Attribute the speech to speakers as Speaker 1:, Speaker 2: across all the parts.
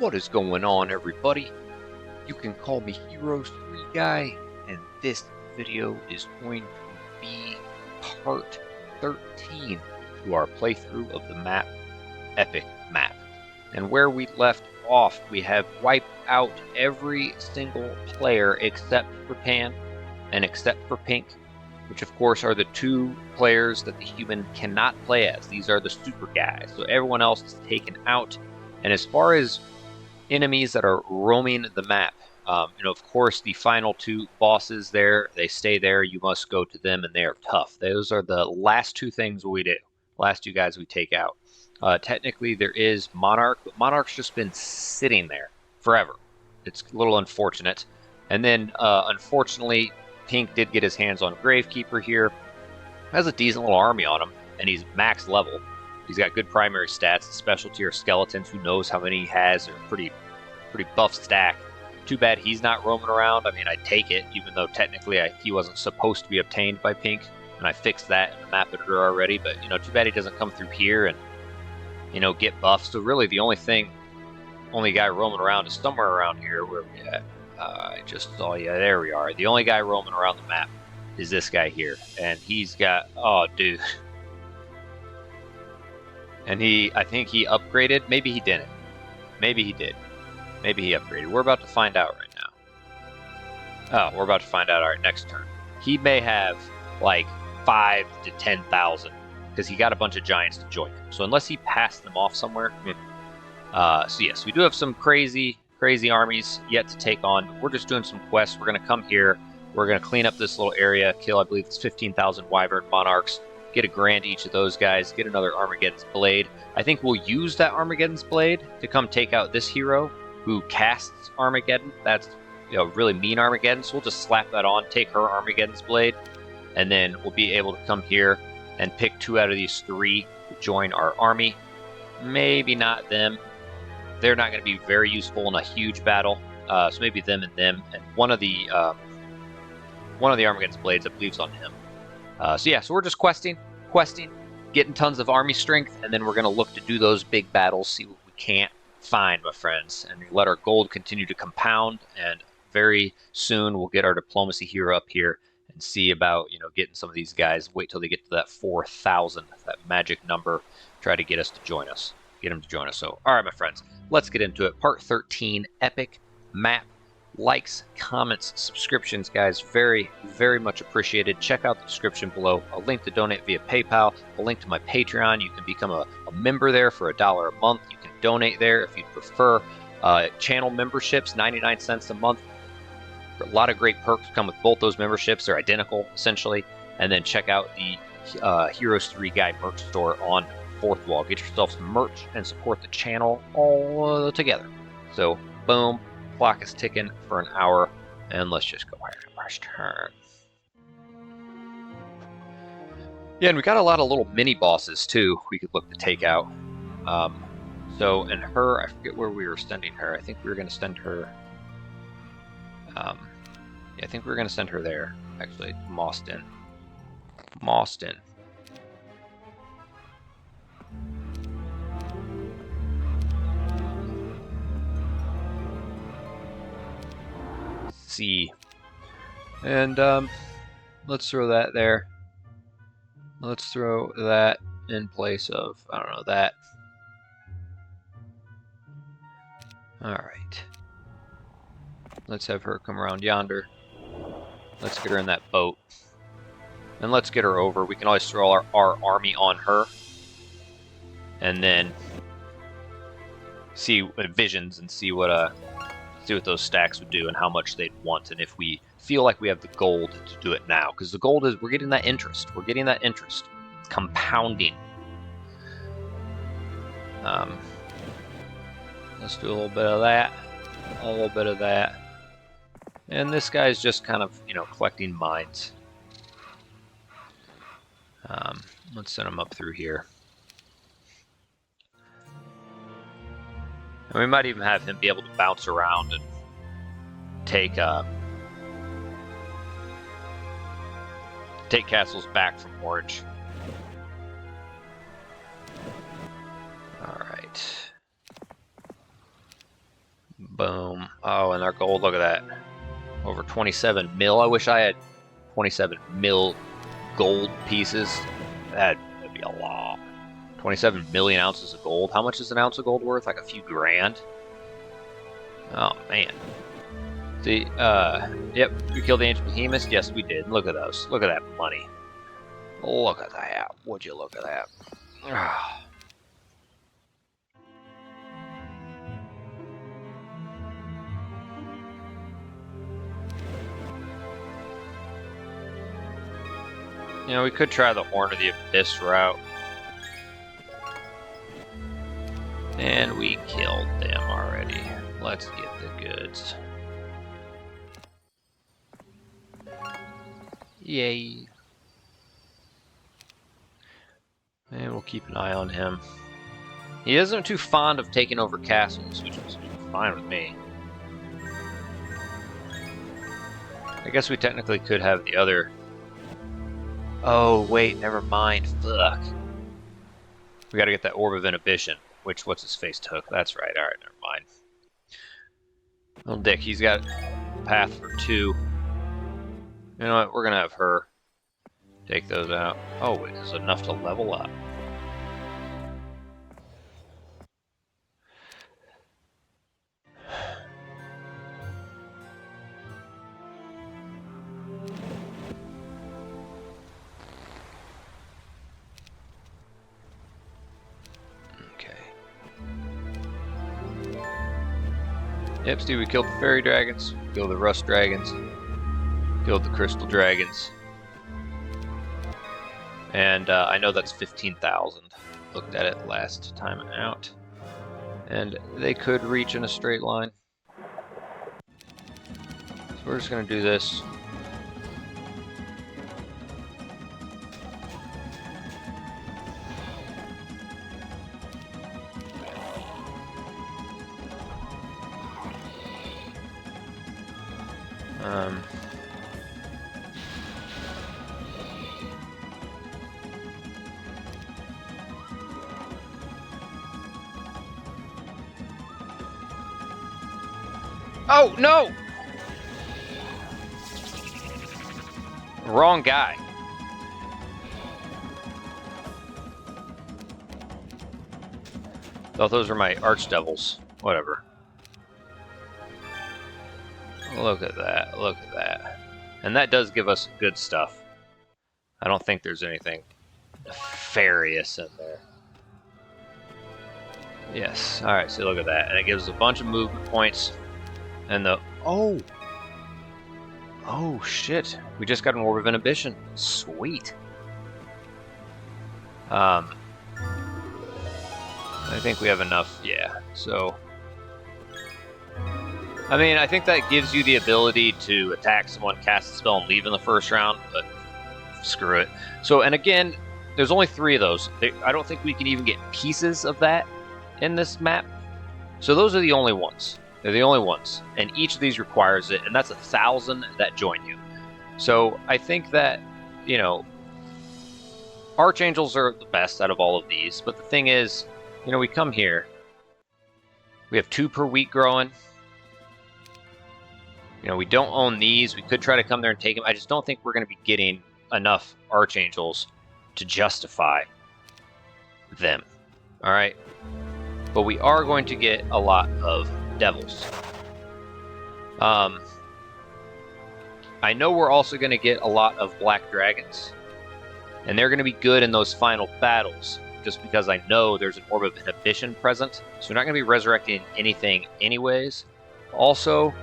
Speaker 1: What is going on, everybody? You can call me Heroes 3 Guy, and this video is going to be part 13 to our playthrough of the map, Epic Map. And where we left off, we have wiped out every single player except for Pan and except for Pink, which of course are the two players that the human cannot play as. These are the super guys, so everyone else is taken out. And as far as enemies that are roaming the map, of course, the final two bosses there, they stay there. You must go to them, and they are tough. Those are the last two things we do. Last two guys we take out. Technically, there is Monarch, but Monarch's just been sitting there forever. It's a little unfortunate. And then, unfortunately, Pink did get his hands on Gravekeeper here. Has a decent little army on him, and he's max level. He's got good primary stats. The specialty are skeletons. Who knows how many he has? They're a pretty buff stack. Too bad he's not roaming around. I mean, I'd take it, even though technically he wasn't supposed to be obtained by Pink, and I fixed that in the map editor already. But too bad he doesn't come through here and get buffed. So really, the only guy roaming around is somewhere around here. Where we at? I just saw you. There we are. The only guy roaming around the map is this guy here, and he's got dude. And I think he upgraded. Maybe he didn't. Maybe he did. Maybe he upgraded. We're about to find out right now. Oh, we're about to find out. All right, next turn. He may have like 5 to 10,000 because he got a bunch of giants to join him. So unless he passed them off somewhere. So yes, we do have some crazy armies yet to take on. We're just doing some quests. We're going to come here. We're going to clean up this little area. Kill, I believe it's 15,000 Wyvern Monarchs. Get a grand each of those guys, get another Armageddon's Blade. I think we'll use that Armageddon's Blade to come take out this hero who casts Armageddon. That's really mean Armageddon, so we'll just slap that on, take her Armageddon's Blade, and then we'll be able to come here and pick 2 out of these 3 to join our army. Maybe not them. They're not going to be very useful in a huge battle, so maybe them, and one of the Armageddon's Blades, I believe, is on him. So we're just questing, getting tons of army strength, and then we're going to look to do those big battles, see what we can't find, my friends, and let our gold continue to compound, and very soon we'll get our diplomacy hero up here and see about, getting some of these guys. Wait till they get to that 4,000, that magic number, try to get us to join us, get them to join us. So, all right, my friends, let's get into it. Part 13, Epic Map. Likes, comments, subscriptions, guys, very, very much appreciated. Check out the description below. A link to donate via PayPal, a link to my Patreon. You can become a member there for $1 a month. You can donate there if you prefer. Channel memberships, 99 cents a month. A lot of great perks come with both those memberships. They're identical, essentially. And then check out the Heroes 3 Guy merch store on 4th Wall. Get yourself some merch and support the channel all together. So, boom. Clock is ticking for an hour, and let's just go ahead and first turn. Yeah, and we got a lot of little mini bosses too we could look to take out. And her, I forget where we were sending her. I think we were going to send her. I think we were going to send her there. Actually, Mauston. See, and let's throw that there. Let's throw that in place of, I don't know, that. All right, let's have her come around yonder. Let's get her in that boat, and let's get her over. We can always throw our army on her, and then see visions and see what those stacks would do and how much they'd want, and if we feel like we have the gold to do it now, because the gold is, we're getting that interest. It's compounding. Let's do a little bit of that, and this guy's just kind of collecting mines. Let's send him up through here. And we might even have him be able to bounce around and take castles back from Orange. All right. Boom. Oh, and our gold, look at that. Over 27 mil. I wish I had 27 mil gold pieces. That'd be a lot. 27 million ounces of gold. How much is an ounce of gold worth? Like a few grand? Oh, man. See, yep, we killed the ancient behemoths. Yes, we did. Look at those. Look at that money. Look at that. Would you look at that? You know, we could try the Horn of the Abyss route. And we killed them already. Let's get the goods. Yay. And we'll keep an eye on him. He isn't too fond of taking over castles, which was fine with me. I guess we technically could have the other... Oh, wait, never mind. Fuck. We gotta get that Orb of Inhibition, which what's-his-face took. That's right, alright, never mind. Little dick, he's got path for 2. You know what, we're gonna have her take those out. Oh, wait, there's enough to level up. Yep, Steve, we killed the fairy dragons, killed the rust dragons, killed the crystal dragons. And I know that's 15,000. Looked at it last time out. And they could reach in a straight line. So we're just going to do this. Oh, no! Wrong guy. Thought those were my archdevils. Whatever. Look at that. Look at that. And that does give us good stuff. I don't think there's anything nefarious in there. Yes. Alright, so look at that. And it gives us a bunch of movement points. And the... Oh! Oh, shit. We just got an Orb of Inhibition. Sweet. I think we have enough. Yeah, so... I mean, I think that gives you the ability to attack someone, cast a spell, and leave in the first round, but screw it. So, and again, there's only 3 of those. I don't think we can even get pieces of that in this map. So those are the only ones. They're the only ones. And each of these requires it, and that's 1,000 that join you. So I think that, you know, Archangels are the best out of all of these. But the thing is, you know, we come here. We have 2 per week growing. You know, we don't own these. We could try to come there and take them. I just don't think we're going to be getting enough Archangels to justify them. All right? But we are going to get a lot of Devils. I know we're also going to get a lot of Black Dragons. And they're going to be good in those final battles. Just because I know there's an Orb of Inhibition present. So we're not going to be resurrecting anything anyways. Also...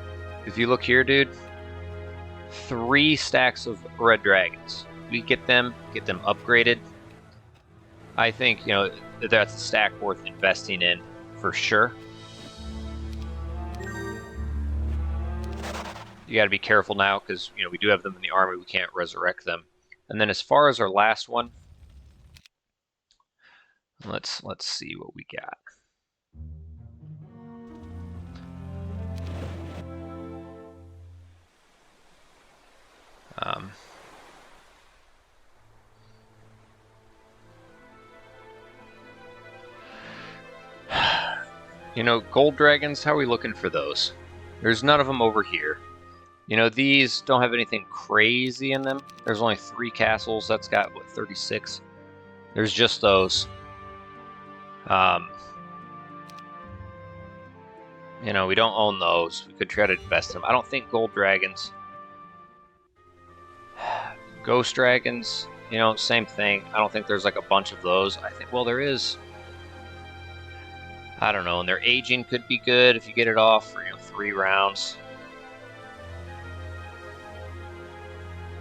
Speaker 1: if you look here, dude, 3 stacks of red dragons. We get them upgraded. I think, you know, that's a stack worth investing in for sure. You got to be careful now because, you know, we do have them in the army. We can't resurrect them. And then as far as our last one, let's see what we got. You know, gold dragons, how are we looking for those? There's none of them over here. You know, these don't have anything crazy in them. There's only 3 castles. That's got, what, 36? There's just those. You know, we don't own those. We could try to invest them. I don't think gold dragons. Ghost dragons, you know, same thing. I don't think there's like a bunch of those. I think, well, there is. I don't know, and their aging could be good if you get it off for, 3 rounds.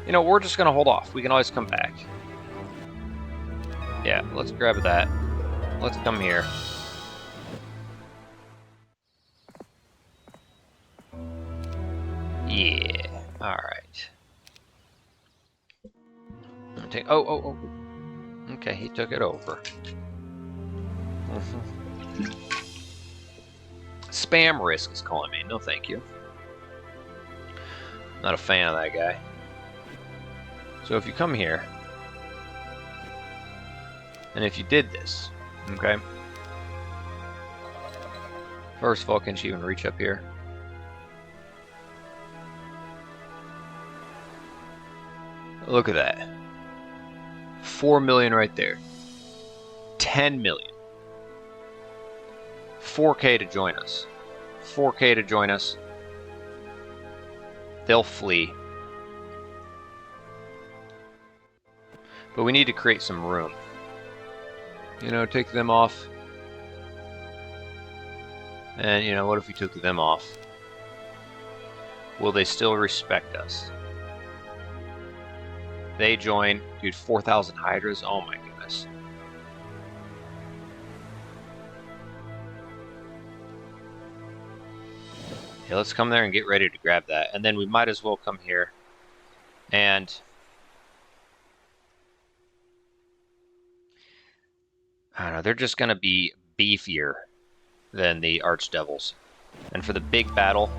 Speaker 1: You know, we're just going to hold off. We can always come back. Yeah, let's grab that. Let's come here. Yeah, alright. Oh. Okay, he took it over. Spam Risk is calling me. No, thank you. Not a fan of that guy. So if you come here, and if you did this, okay? First of all, can she even reach up here? Look at that. 4 million right there. 10 million. 4K to join us. 4K to join us. They'll flee. But we need to create some room. You know, take them off. And, you know, what if we took them off? Will they still respect us? They join. Dude, 4,000 Hydras? Oh my goodness. Okay, let's come there and get ready to grab that. And then we might as well come here and... I don't know, they're just going to be beefier than the Archdevils. And for the big battle...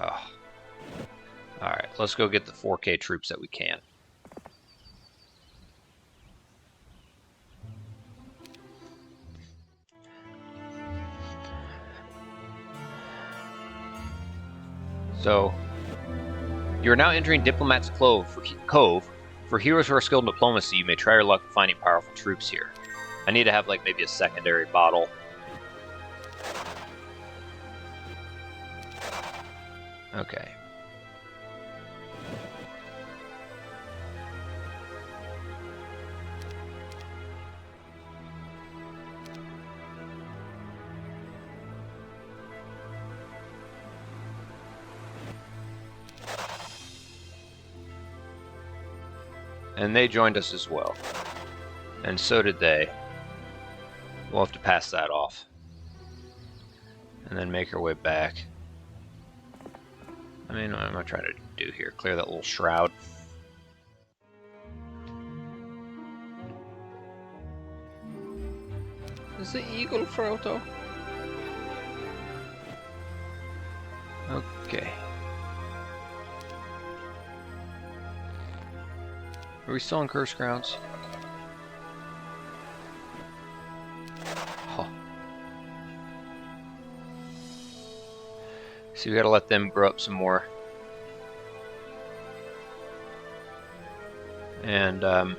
Speaker 1: Oh. Alright, let's go get the 4K troops that we can. So, you are now entering Diplomat's Cove. For heroes who are skilled in diplomacy, you may try your luck finding powerful troops here. I need to have, like, maybe a secondary bottle. Okay. And they joined us as well. And so did they. We'll have to pass that off. And then make our way back. I mean, what am I trying to do here? Clear that little shroud. Is the eagle Frodo? Okay. Are we still in Curse Grounds? Oh. See, we gotta let them grow up some more. And, you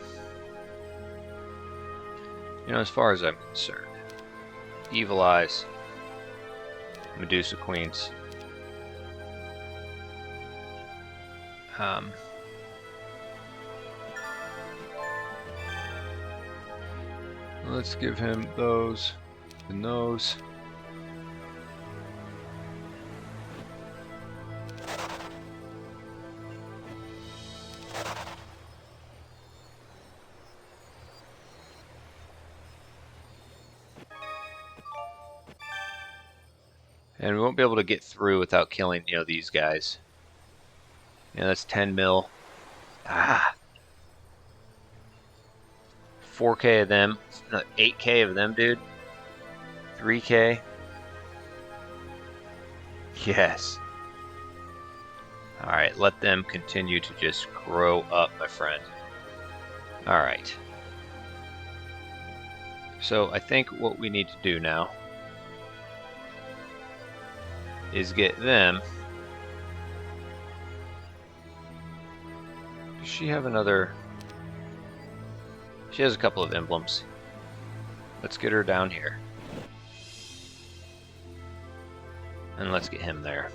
Speaker 1: know, as far as I'm concerned, Evil Eyes, Medusa Queens. Let's give him those and those. And we won't be able to get through without killing, you know, these guys. Yeah, that's 10 mil. Ah. 4K of them. No, 8K of them, dude. 3K. Yes. Alright, let them continue to just grow up, my friend. Alright. So I think what we need to do now is get them. Does she have another? She has a couple of emblems. Let's get her down here. And let's get him there.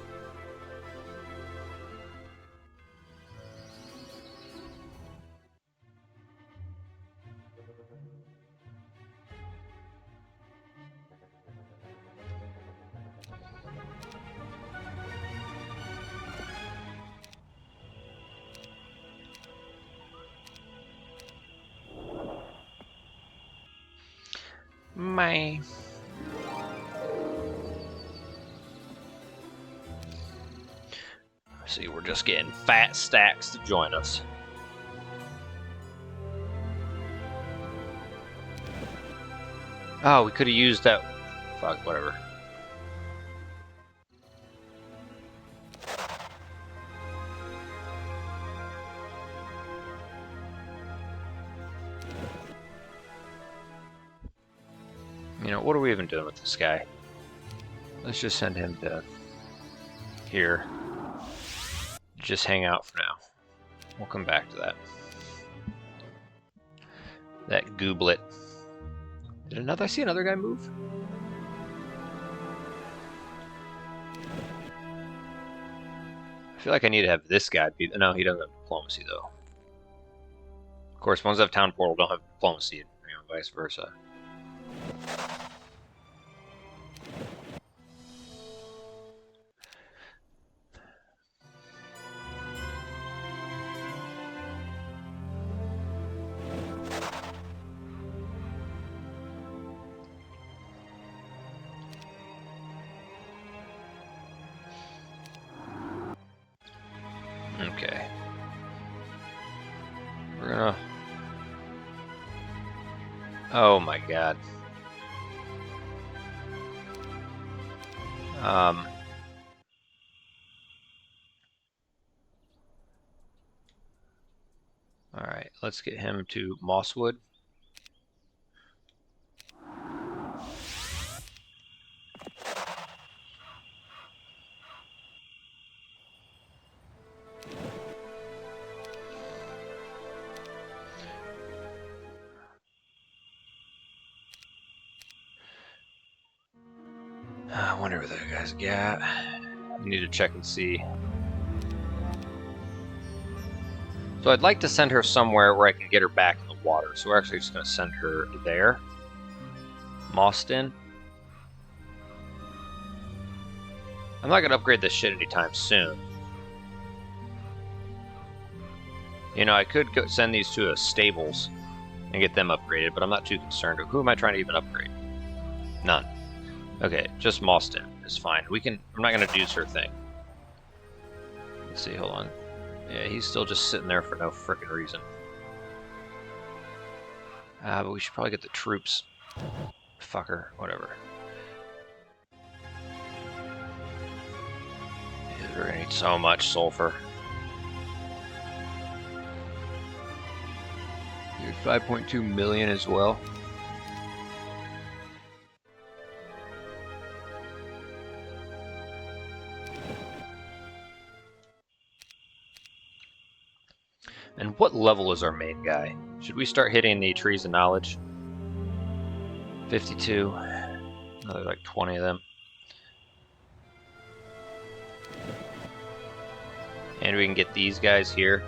Speaker 1: My. See, we're just getting fat stacks to join us. Oh, we could have used that. Fuck, whatever. You know, what are we even doing with this guy? Let's just send him to here. Just hang out for now. We'll come back to that. That gooblet. Did I see another guy move? I feel like I need to have this guy be. No, he doesn't have diplomacy though. Of course, ones that have town portal don't have diplomacy, and vice versa. Okay. We're gonna... Oh my god. Alright, let's get him to Mosswood. I wonder what that guy's got. We need to check and see. So I'd like to send her somewhere where I can get her back in the water. So we're actually just going to send her there. Moston. I'm not going to upgrade this shit anytime soon. You know, I could go send these to a stables and get them upgraded, but I'm not too concerned. Who am I trying to even upgrade? None. Okay, just Moston is fine. We can. I'm not going to use her thing. Let's see, hold on. Yeah, he's still just sitting there for no frickin' reason. But we should probably get the troops. Fucker, whatever. Yeah, we're gonna need so much sulfur. 5.2 million as well. And what level is our main guy? Should we start hitting the trees of knowledge? 52. Another like 20 of them. And we can get these guys here.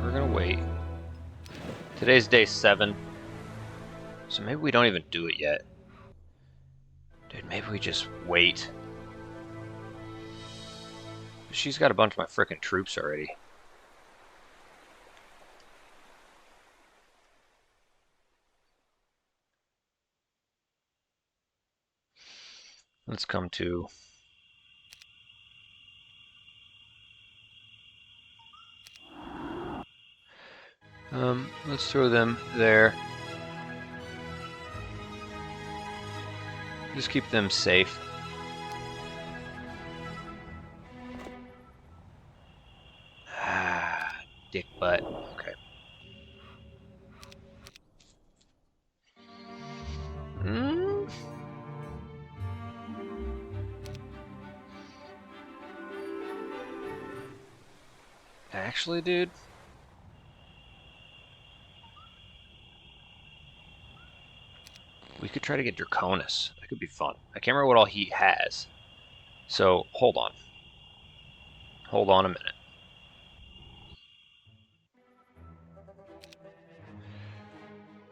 Speaker 1: We're gonna wait. Today's day 7. So maybe we don't even do it yet. Dude, maybe we just wait. She's got a bunch of my frickin' troops already. Let's come to Let's throw them there. Just keep them safe. Ah, dick butt. Okay. Actually, dude. We could try to get Draconis. That could be fun. I can't remember what all he has. So, hold on. Hold on a minute.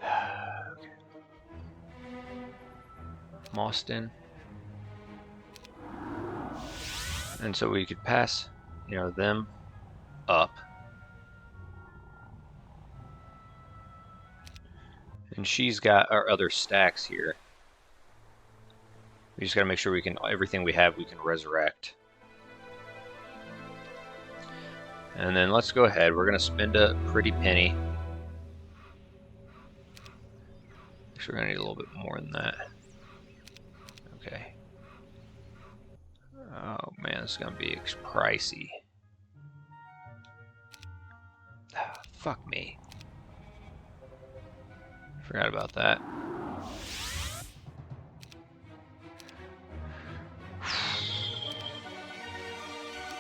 Speaker 1: Okay. Mostyn. And so we could pass, them up. And she's got our other stacks here. We just gotta make sure we can, everything we have, we can resurrect. And then let's go ahead. We're gonna spend a pretty penny. Actually, we're gonna need a little bit more than that. Okay. Oh man, this is gonna be pricey. Ah, fuck me. Forgot about that.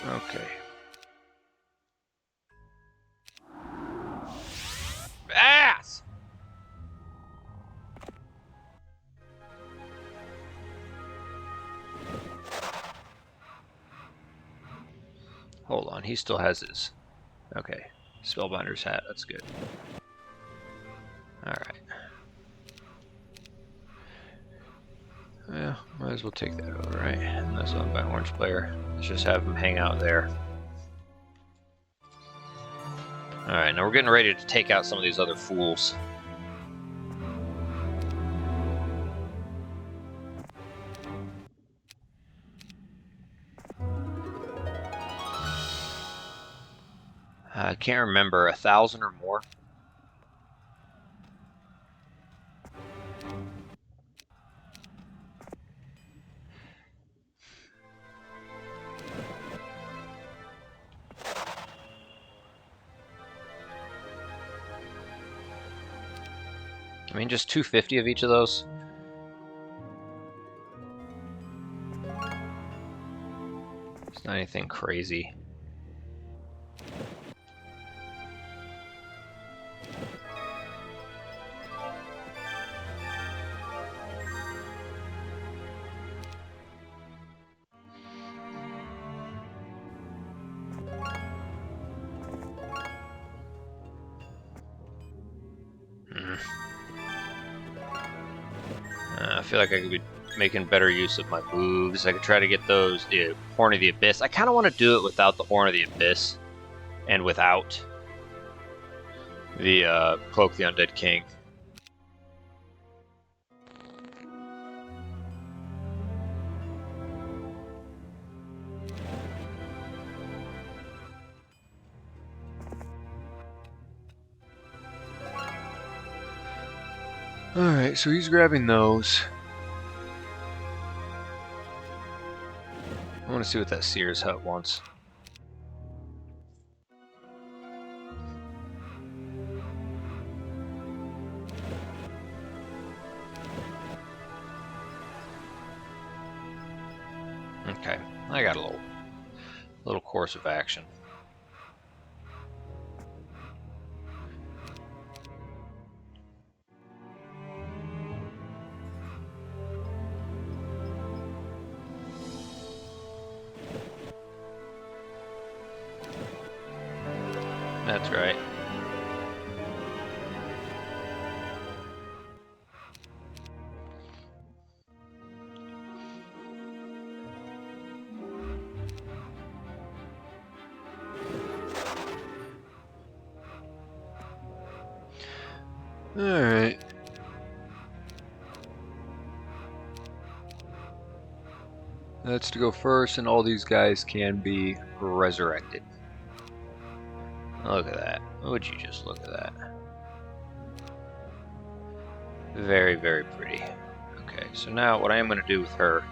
Speaker 1: Okay. Ass! Hold on, he still has his. Okay. Spellbinder's hat, that's good. Alright. Yeah, might as well take that over, right? And that's owned by Orange Player. Let's just have him hang out there. Alright, now we're getting ready to take out some of these other fools. I can't remember, 1,000 or more? I mean, just 250 of each of those. It's not anything crazy. I feel like I could be making better use of my moves. I could try to get those, the Horn of the Abyss. I kind of want to do it without the Horn of the Abyss and without the Cloak the Undead King. Alright, so he's grabbing those. I want to see what that Seer's Hut wants. Okay, I got a little course of action. That's right. Alright. That's to go first, and all these guys can be resurrected. Look at that. Would you just look at that? Very, very pretty. Okay, so now what I am going to do with her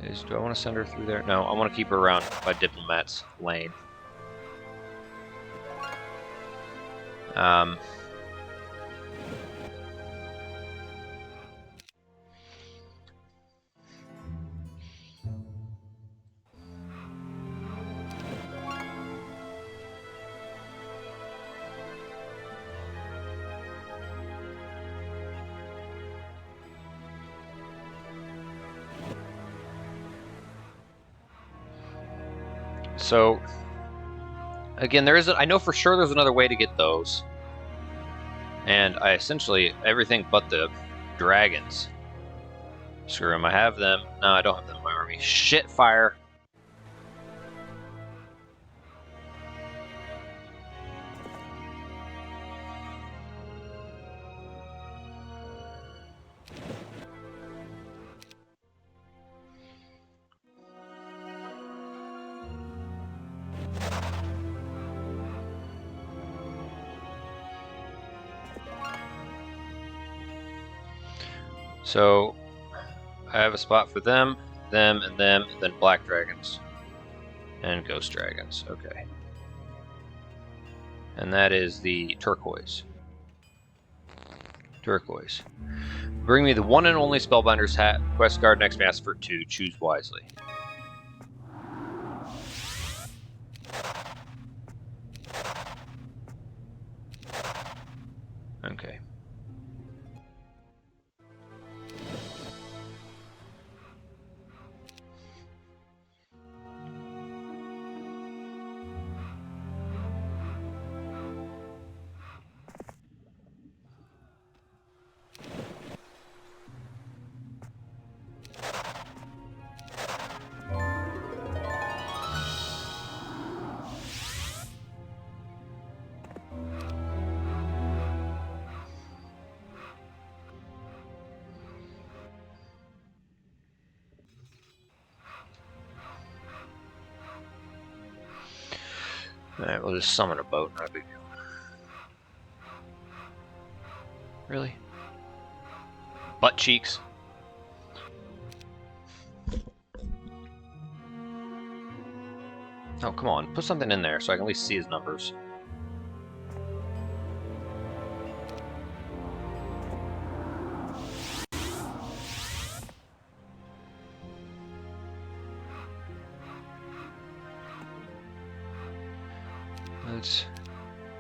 Speaker 1: is, do I want to send her through there? No, I want to keep her around by Diplomat's lane. So, again, there is. I know for sure there's another way to get those, and I essentially everything but the dragons. Screw them. I have them. No, I don't have them in my army. Shit, fire. So, I have a spot for them, and then black dragons. And ghost dragons, okay. And that is the turquoise. Turquoise. Bring me the one and only Spellbinder's hat. Quest card next mass for 2. Choose wisely. Okay. Alright, we'll just summon a boat, not a big deal. Really? Butt cheeks. Oh, come on. Put something in there so I can at least see his numbers. Let's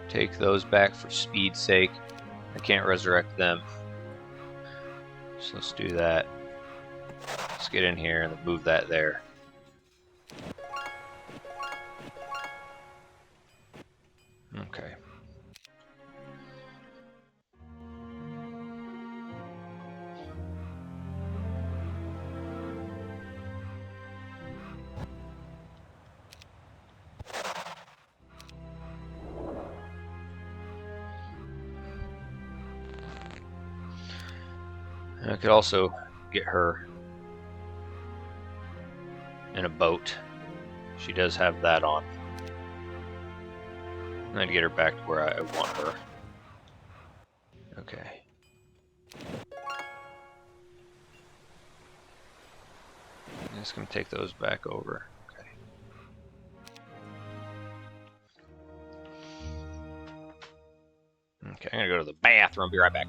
Speaker 1: take those back for speed's sake. I can't resurrect them. So let's do that. Let's get in here and move that there. Okay. I could also get her in a boat. She does have that on. And I'd get her back to where I want her. Okay. I'm just going to take those back over. Okay. Okay, I'm going to go to the bathroom. Be right back.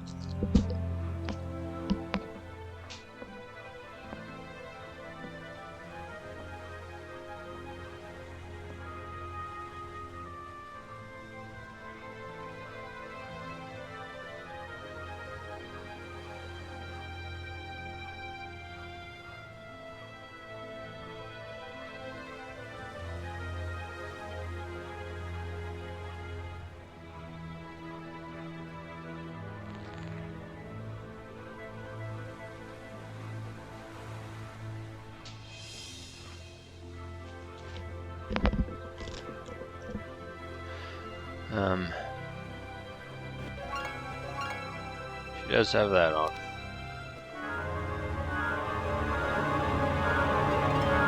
Speaker 1: She does have that on.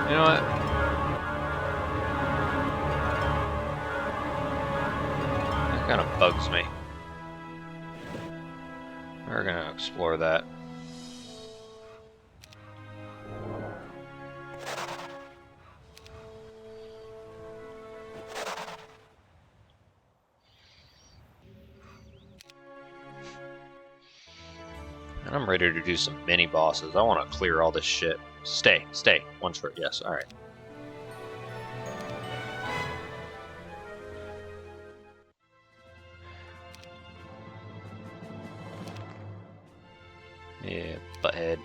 Speaker 1: You know what? kind of bugs me. We're gonna explore that. And I'm ready to do some mini bosses. I want to clear all this shit. Stay. One short. Yes. All right. Yeah, butthead.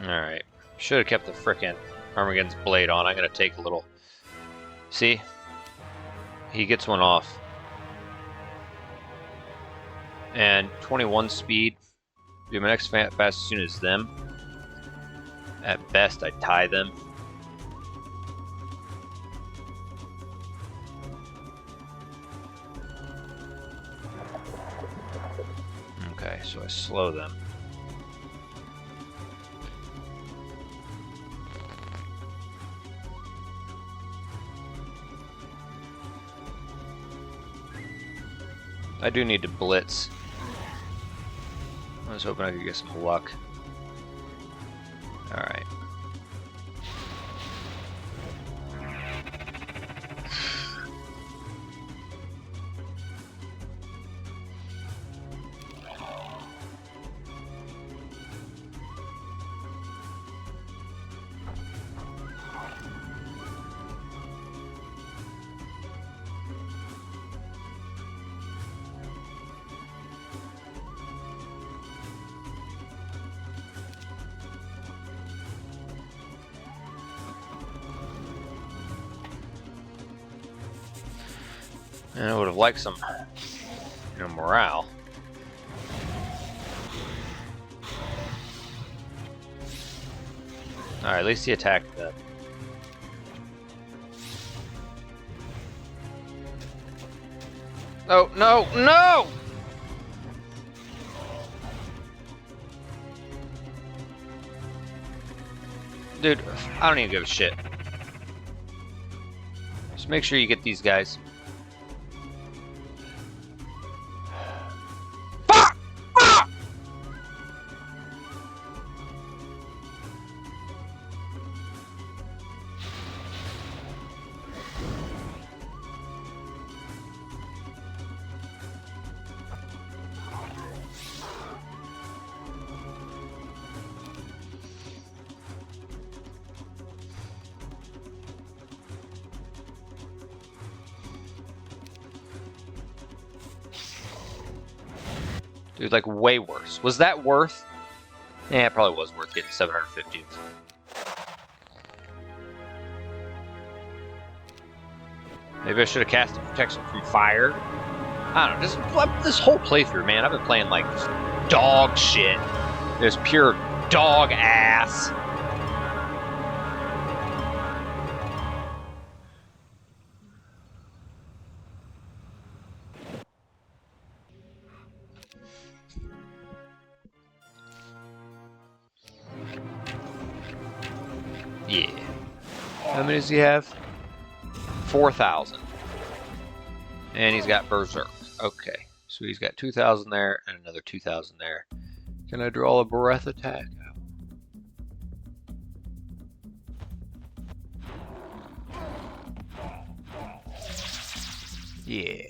Speaker 1: Alright. Should have kept the frickin' Armageddon's blade on. I'm gonna take a little. See? He gets one off. And 21 speed. Do my next fast as soon as them. At best, I tie them. Okay, so I slow them. I do need to blitz. I was hoping I could get some luck. Alright. And I would have liked some, morale. Alright, at least he attacked them. Oh, no, no! Dude, I don't even give a shit. Just make sure you get these guys. Dude, like, way worse. Was that worth? Yeah, it probably was worth getting 750. Maybe I should have cast a protection from fire. I don't know, just this whole playthrough, man, I've been playing, like, just dog shit. There's pure dog ass. Yeah. How many does he have? 4,000. And he's got Berserk. Okay. So he's got 2,000 there and another 2,000 there. Can I draw a breath attack? Yeah.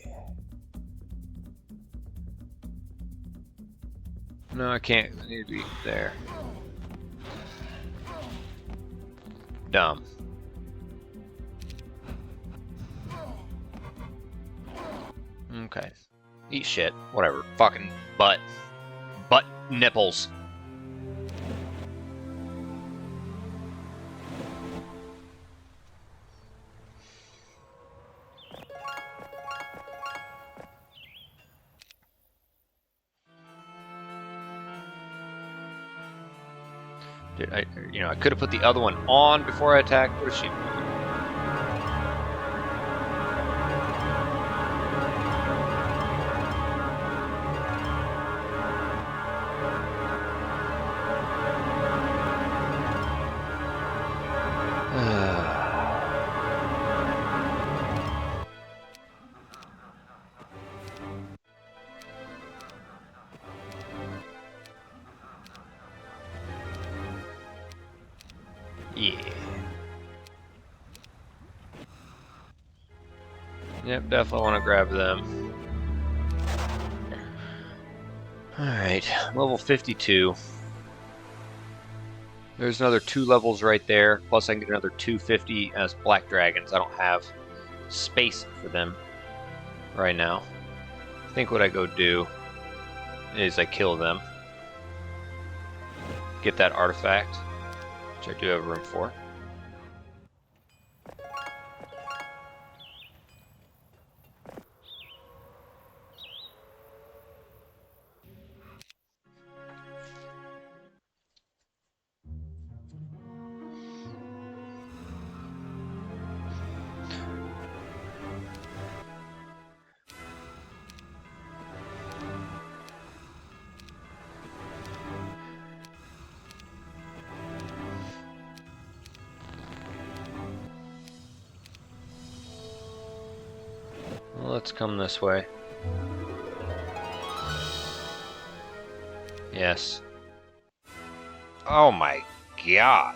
Speaker 1: No, I can't. I need to be there. Dumb. Okay. Eat shit. Whatever. Fucking butt. Butt nipples. I could have put the other one on before I attacked. What is she doing? Yeah. Yep, definitely want to grab them. Alright, level 52. There's another 2 levels right there, plus I can get another 250 as black dragons. I don't have space for them right now. I think what I go do is I kill them. Get that artifact, which I do have room for. Well, let's come this way. Yes. Oh my god.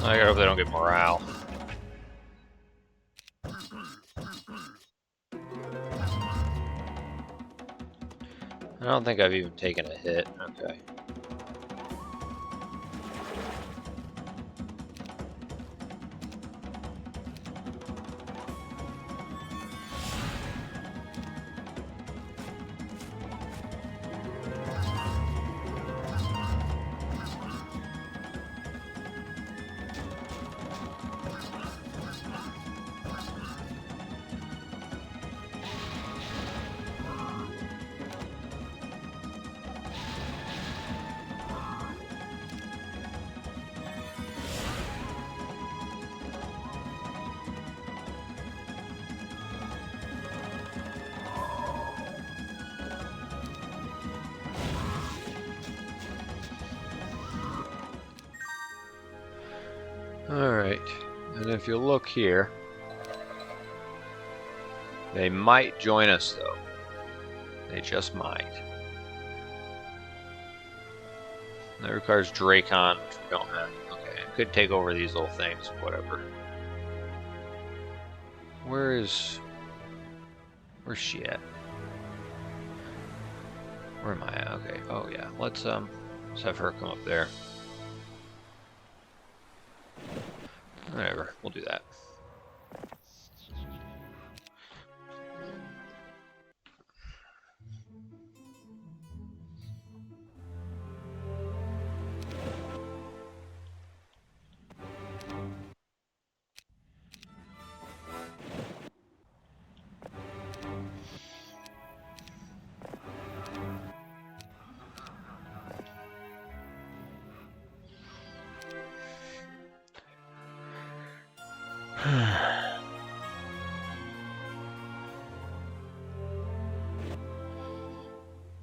Speaker 1: I hope they don't get morale. I don't think I've even taken a hit. Okay. Alright, and if you look here, they might join us though. They just might. That requires Dracon, which we don't have. Okay, I could take over these little things, whatever. Where's she at? Where am I at? Okay, oh yeah, let's have her come up there. Whatever, we'll do that.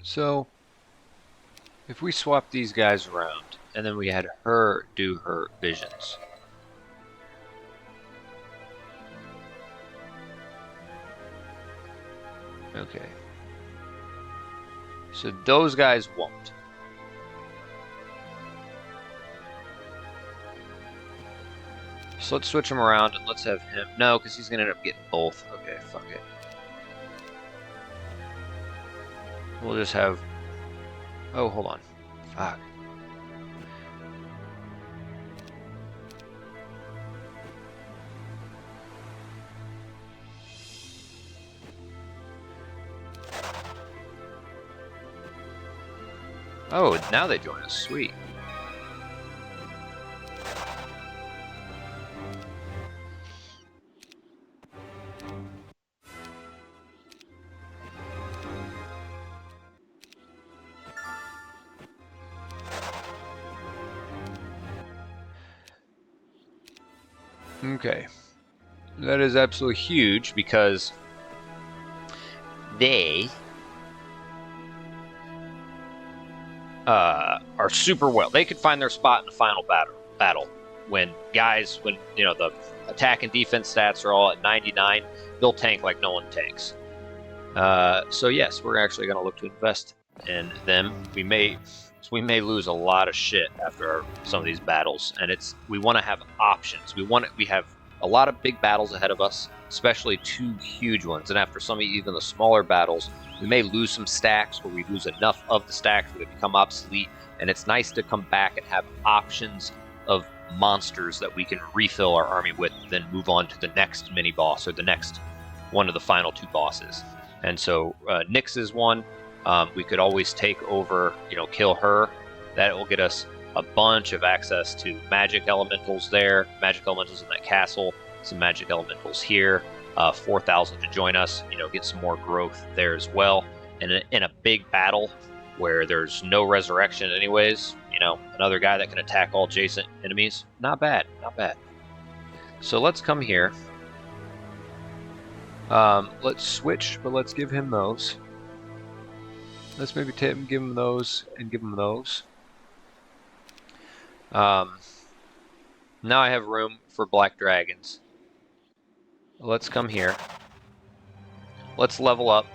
Speaker 1: So, if we swap these guys around, and then we had her do her visions. Okay. So those guys won't. So let's switch him around and let's have him. No, because he's going to end up getting both. Okay, fuck it. We'll just have. Oh, hold on. Fuck. Oh, now they join us. Sweet. Okay. That is absolutely huge because they are super well. They could find their spot in the final battle when you know, the attack and defense stats are all at 99, they'll tank like no one tanks. So yes, we're actually going to look to invest in them. We may lose a lot of shit after some of these battles, and we want to have options. We have a lot of big battles ahead of us, especially 2 huge ones, and after some of even the smaller battles, we may lose some stacks, or we lose enough of the stacks where they become obsolete, and it's nice to come back and have options of monsters that we can refill our army with, then move on to the next mini boss or the next one of the final 2 bosses. And so Nyx is one. We could always take over, you know, kill her. That will get us a bunch of access to magic elementals there, magic elementals in that castle, some magic elementals here, 4,000 to join us, you know, get some more growth there as well. And in a big battle where there's no resurrection anyways, you know, another guy that can attack all adjacent enemies, not bad, not bad. So let's come here. Let's switch, but let's give him those. Let's maybe give him those and give him those. Now I have room for black dragons. Let's come here. Let's level up.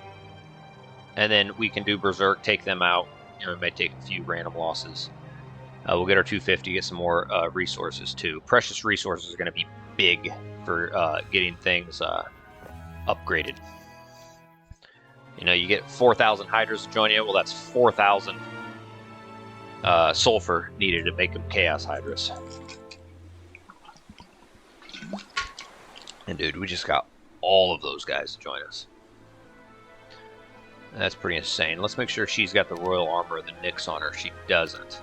Speaker 1: And then we can do Berserk, take them out. You know, we may take a few random losses. We'll get our 250, get some more resources too. Precious resources are going to be big for getting things upgraded. You know, you get 4,000 Hydras to join you. Well, that's 4,000 sulfur needed to make them Chaos Hydras. And dude, we just got all of those guys to join us. That's pretty insane. Let's make sure she's got the royal armor of the Nyx on her. She doesn't.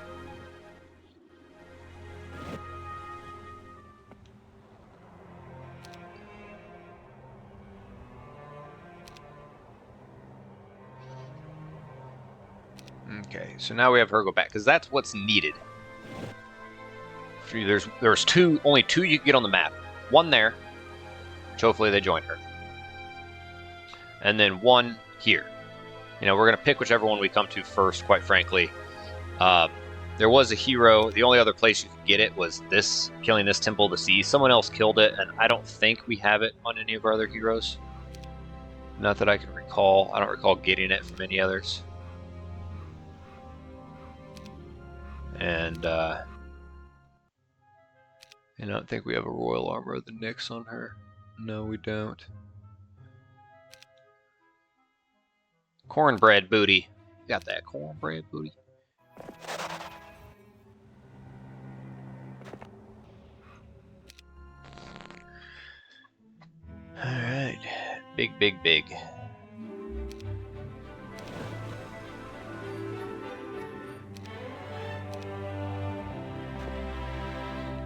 Speaker 1: Okay, so now we have her go back, because that's what's needed. There's only two you can get on the map. One there, which hopefully they join her. And then one here. You know, we're going to pick whichever one we come to first, quite frankly. There was a hero. The only other place you could get it was this, killing this Temple of the Sea. Someone else killed it, and I don't think we have it on any of our other heroes. Not that I can recall. I don't recall getting it from any others. And I don't think we have a royal armor of the Nyx on her. No, we don't. Cornbread booty. Got that cornbread booty. Alright. Big, big, big.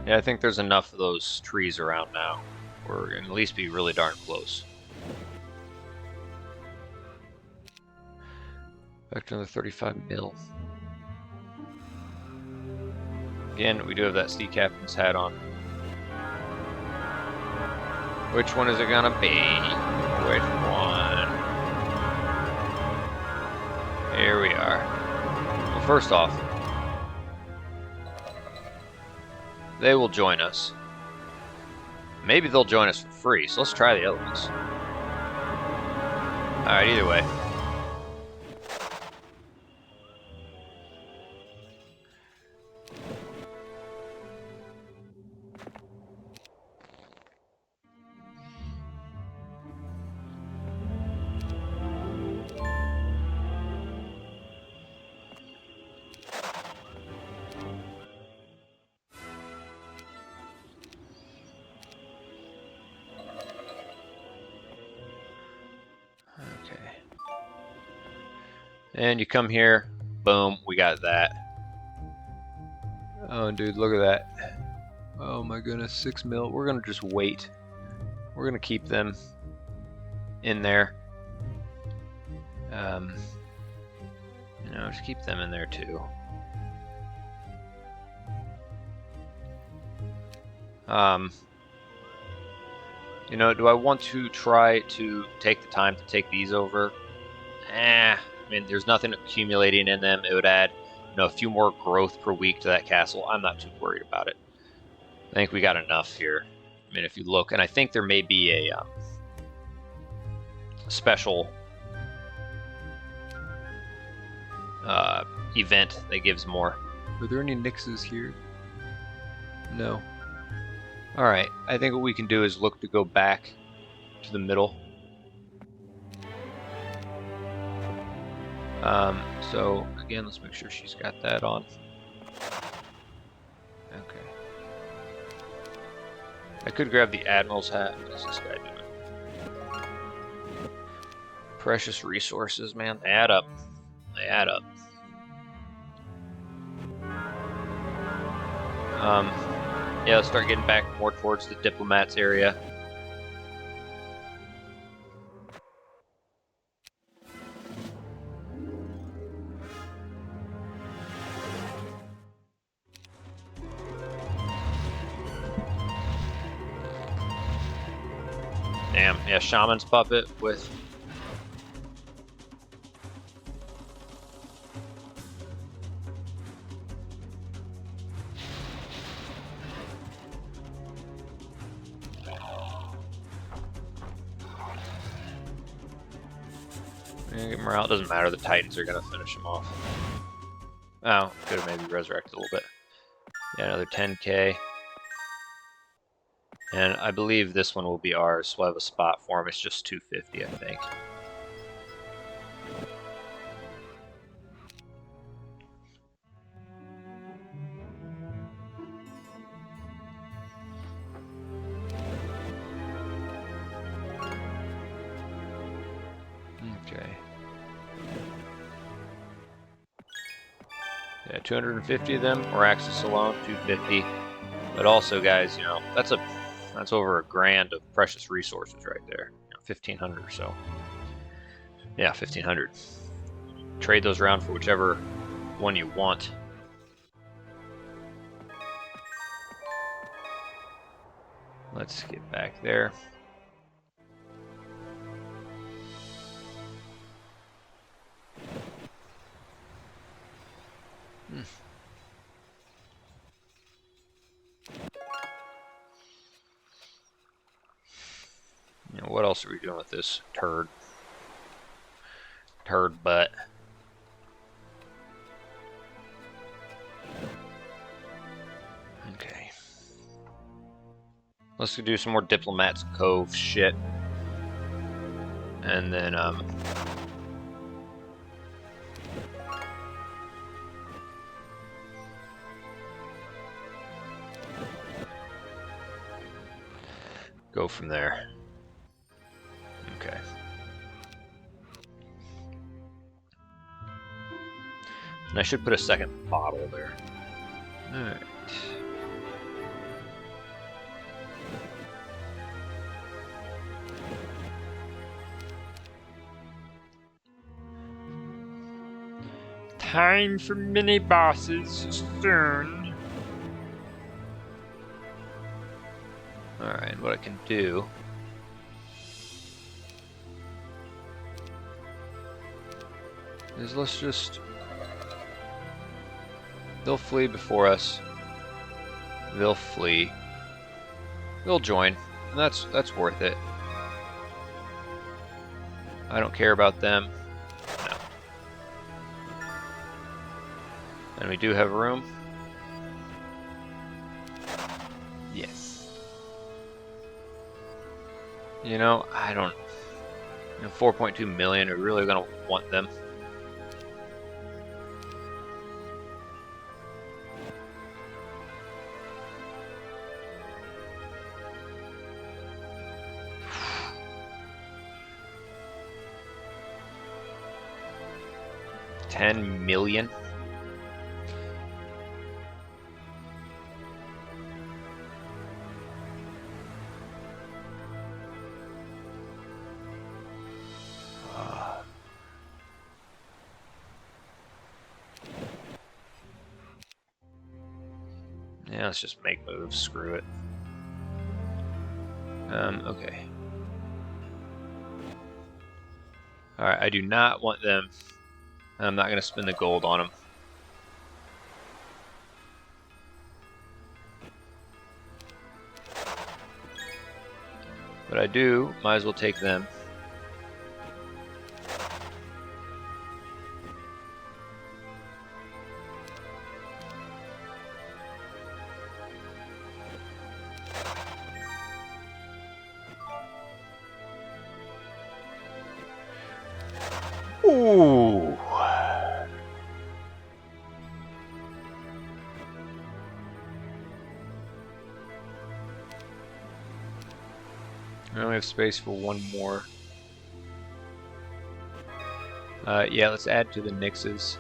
Speaker 1: Yeah, I think there's enough of those trees around now. We're going to at least be really darn close. Back to another 35 mil. Again, we do have that sea captain's hat on. Which one is it gonna be? Which one? Here we First off, they will join us. Maybe they'll join us for free, so let's try the other ones. Alright, either way. And you come here, boom, we got that. Oh, dude, look at that. Oh my goodness, 6 mil. We're gonna just wait. We're gonna keep them in there. You know, just keep them in there too. You know, do I want to try to take the time to take these over? I mean, there's nothing accumulating in them. It would add, you know, a few more growth per week to that castle. I'm not too worried about it. I think we got enough here. I mean, if you look, and I think there may be a special event that gives more. Are there any nixes here? No. Alright, I think what we can do is look to go back to the middle. So again, let's make sure she's got that on. Okay. I could grab the Admiral's hat. What is this guy doing? Precious resources, man. They add up. They add up. Yeah, let's start getting back more towards the diplomats area. Damn, yeah, Shaman's puppet with... Get morale. It doesn't matter, the Titans are going to finish him off. Oh, could have maybe resurrected a little bit. Yeah, another 10k. And I believe this one will be ours. We'll have a spot for him. It's just 250, I think. Okay. Yeah, 250 of them, or Axis alone, 250. But also, guys, you know, that's over $1,000 of precious resources right there. You know, 1,500 or so. Yeah, 1,500. Trade those around for whichever one you want. Let's get back there. You know, what else are we doing with this turd? Turd butt. Okay. Let's do some more Diplomats Cove shit. And then, go from there. Okay. And I should put a second bottle there. Alright. Time for mini bosses soon. Alright, what I can do is let's just They'll flee before us. They'll flee. They'll join, and that's worth it. I don't care about them. No. And we do have room. Yes. You know, I don't. 4.2 million. Are we really gonna want them? $10 million. Yeah, let's just make moves. Screw it. Okay. Alright, I do not want them. I'm not going to spend the gold on them. But I do, might as well take them. Ooh. I only have space for one more. Yeah, let's add to the Nixes.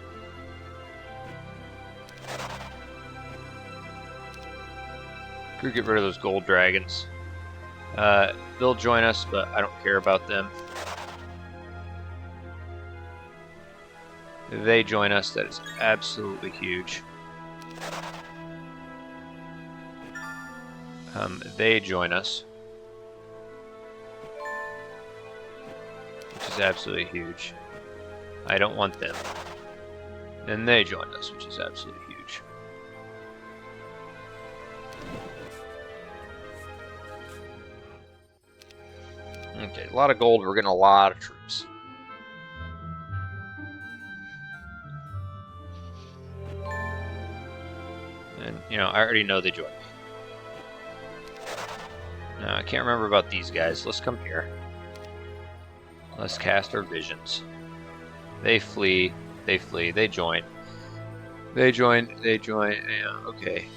Speaker 1: Could get rid of those gold dragons. They'll join us, but I don't care about them. They join us, that is absolutely huge. They join us, which is absolutely huge. I don't want them. And they join us, which is absolutely huge. Okay, a lot of gold, we're getting a lot of troops. And, you know, I already know they joined me. Now, I can't remember about these guys. Let's come here. Let's cast our visions. They flee. They flee. They join. They join. They join. Yeah, okay.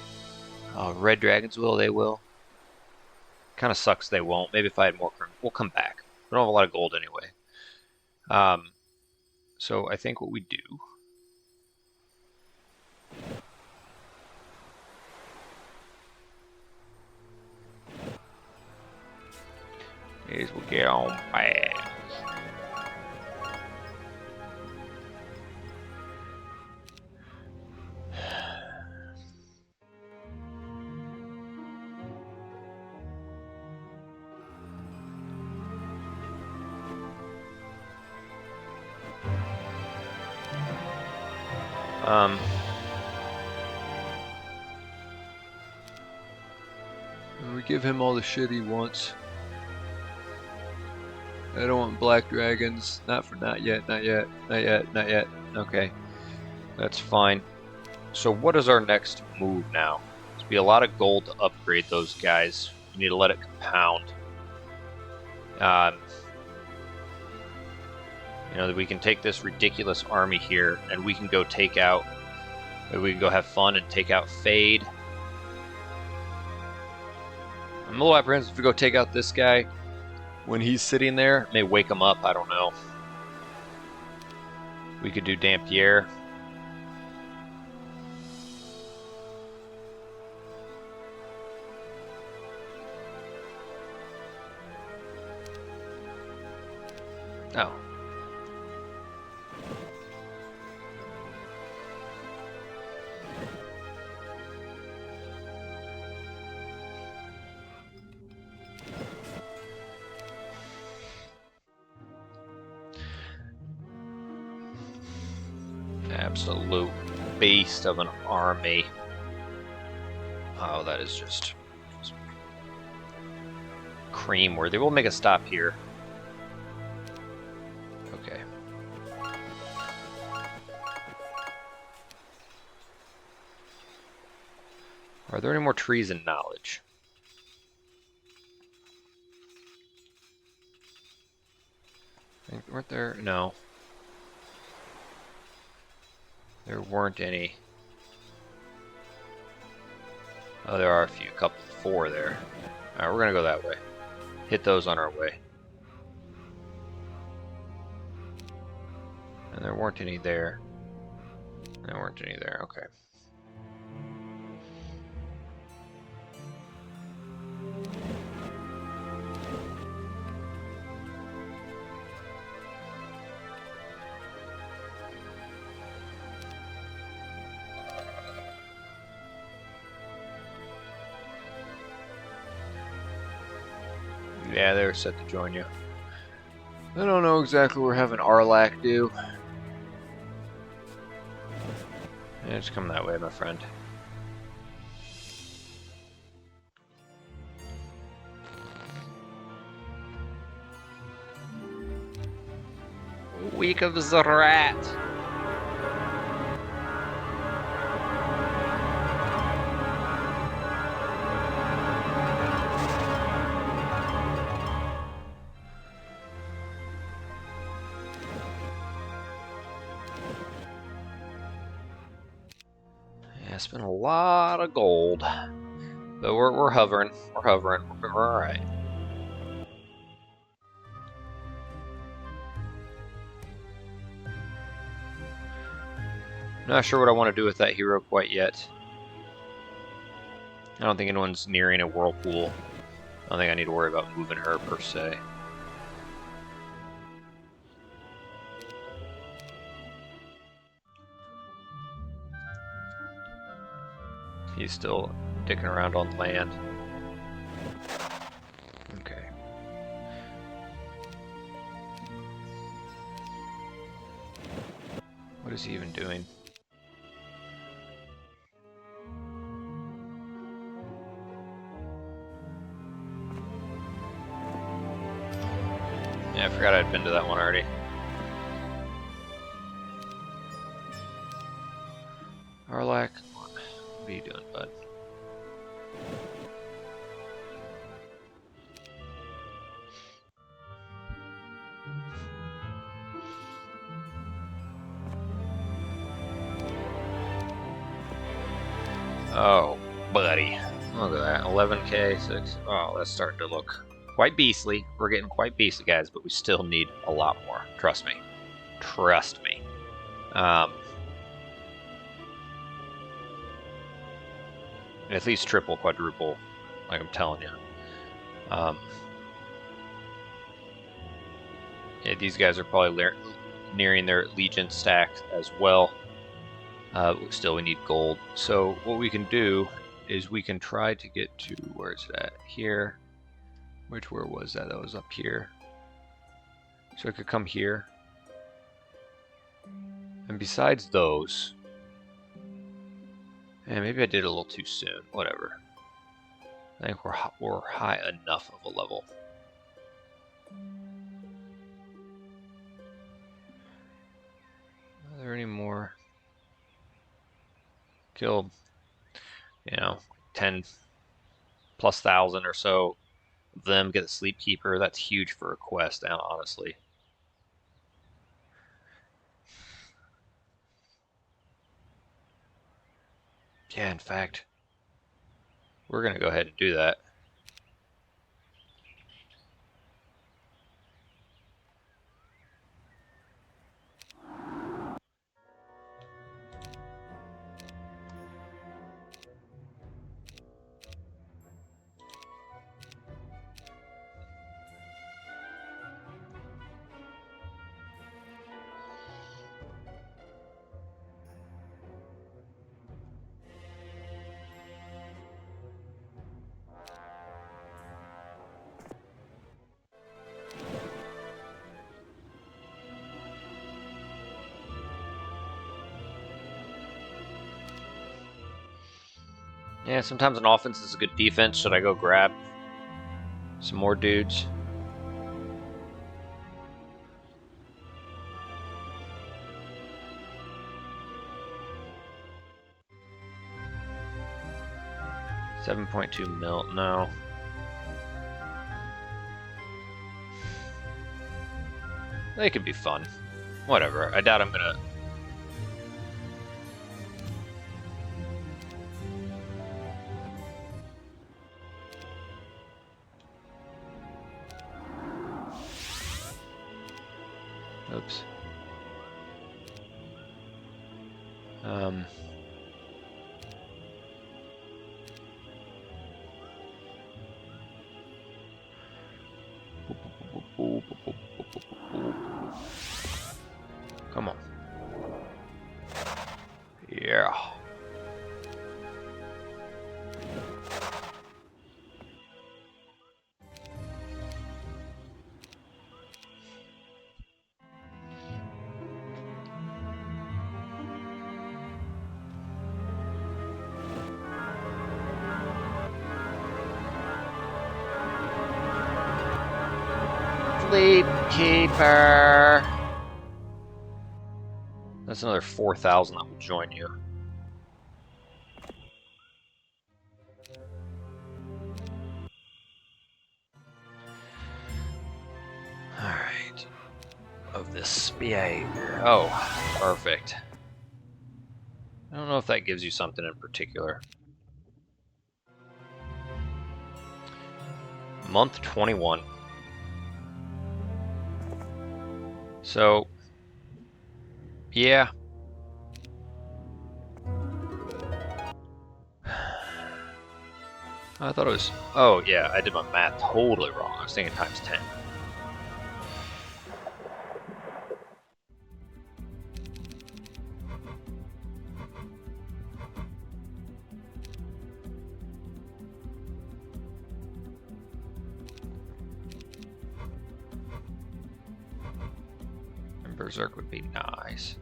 Speaker 1: Oh, red dragons will. They will. Kind of sucks they won't. Maybe if I had more, we'll come back. We don't have a lot of gold anyway. So I think what we do is we'll get on back. We give him all the shit he wants. I don't want black dragons. Not yet, not yet, not yet, not yet. Okay. That's fine. So what is our next move now? It's be a lot of gold to upgrade those guys. We need to let it compound. You know, we can take this ridiculous army here and we can go take out, we can go have fun and take out Fade. I'm a little apprehensive to go take out this guy when he's sitting there. It may wake him up, I don't know. We could do Dampierre. Oh. Absolute beast of an army. Oh, that is just cream worthy. We'll make a stop here. Okay. Are there any more trees in knowledge? Weren't there? No. There weren't any. Oh, there are a few. Couple, 4 there. Alright, we're gonna go that way. Hit those on our way. And there weren't any there. There weren't any there. Okay. Yeah, they were set to join you. I don't know exactly what we're having Arlac do. Yeah, just come that way, my friend. Week of the Rat. Yeah, spent a lot of gold. But we're hovering. We're hovering. We're alright. Not sure what I want to do with that hero quite yet. I don't think anyone's nearing a whirlpool. I don't think I need to worry about moving her per se. He's still dicking around on land. Okay. What is he even doing? Yeah, I forgot I'd been to that one already. Arlac, what are you doing, bud? Oh, buddy. Look at that. 11k, 6. Oh, that's starting to look quite beastly. We're getting quite beastly, guys, but we still need a lot more. Trust me. Trust me. At least triple, quadruple, like I'm telling you. Yeah, these guys are probably nearing their Legion stack as well. Still, we need gold. So what we can do is we can try to get to, where is it at? Here. Where was that? That was up here. So I could come here. And besides those, and maybe I did it a little too soon. Whatever. I think we're high enough of a level. Are there any more? Killed, 10 plus 1,000 or so of them. Get the Sleep Keeper. That's huge for a quest, honestly. Yeah, in fact, we're going to go ahead and do that. Yeah, sometimes an offense is a good defense. Should I go grab some more dudes? $7.2 mil. No. They could be fun. Whatever. I doubt I'm gonna. Oops. Come on. Yeah. Sleep Keeper. That's another 4,000 that will join you. Alright. Of this behavior. Oh, perfect. I don't know if that gives you something in particular. Month 21. So, yeah. I thought it was... Oh, yeah, I did my math totally wrong. I was thinking times 10. And Berserk would be nice.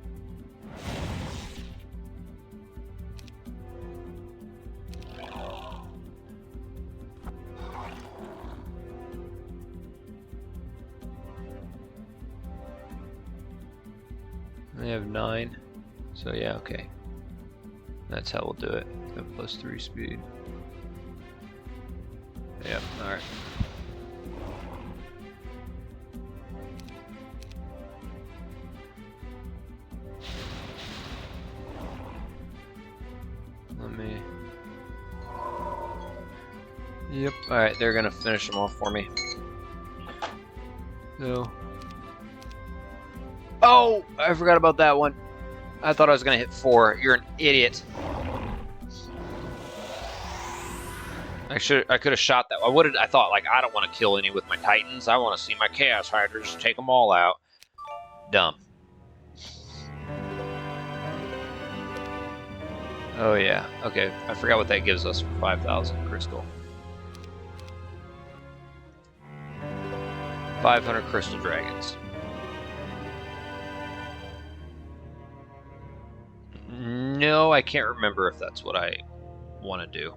Speaker 1: They have 9, so yeah, okay. That's how we'll do it. +3 speed. Yep, alright. Let me... Yep, alright, they're gonna finish them off for me. No. Oh, I forgot about that one. I thought I was gonna hit 4. You're an idiot. I could have shot that. I thought, like, I don't want to kill any with my Titans. I want to see my Chaos Hydras take them all out. Dumb. Oh yeah. Okay, I forgot what that gives us for 5,000 crystal. 500 crystal dragons. No, I can't remember if that's what I want to do.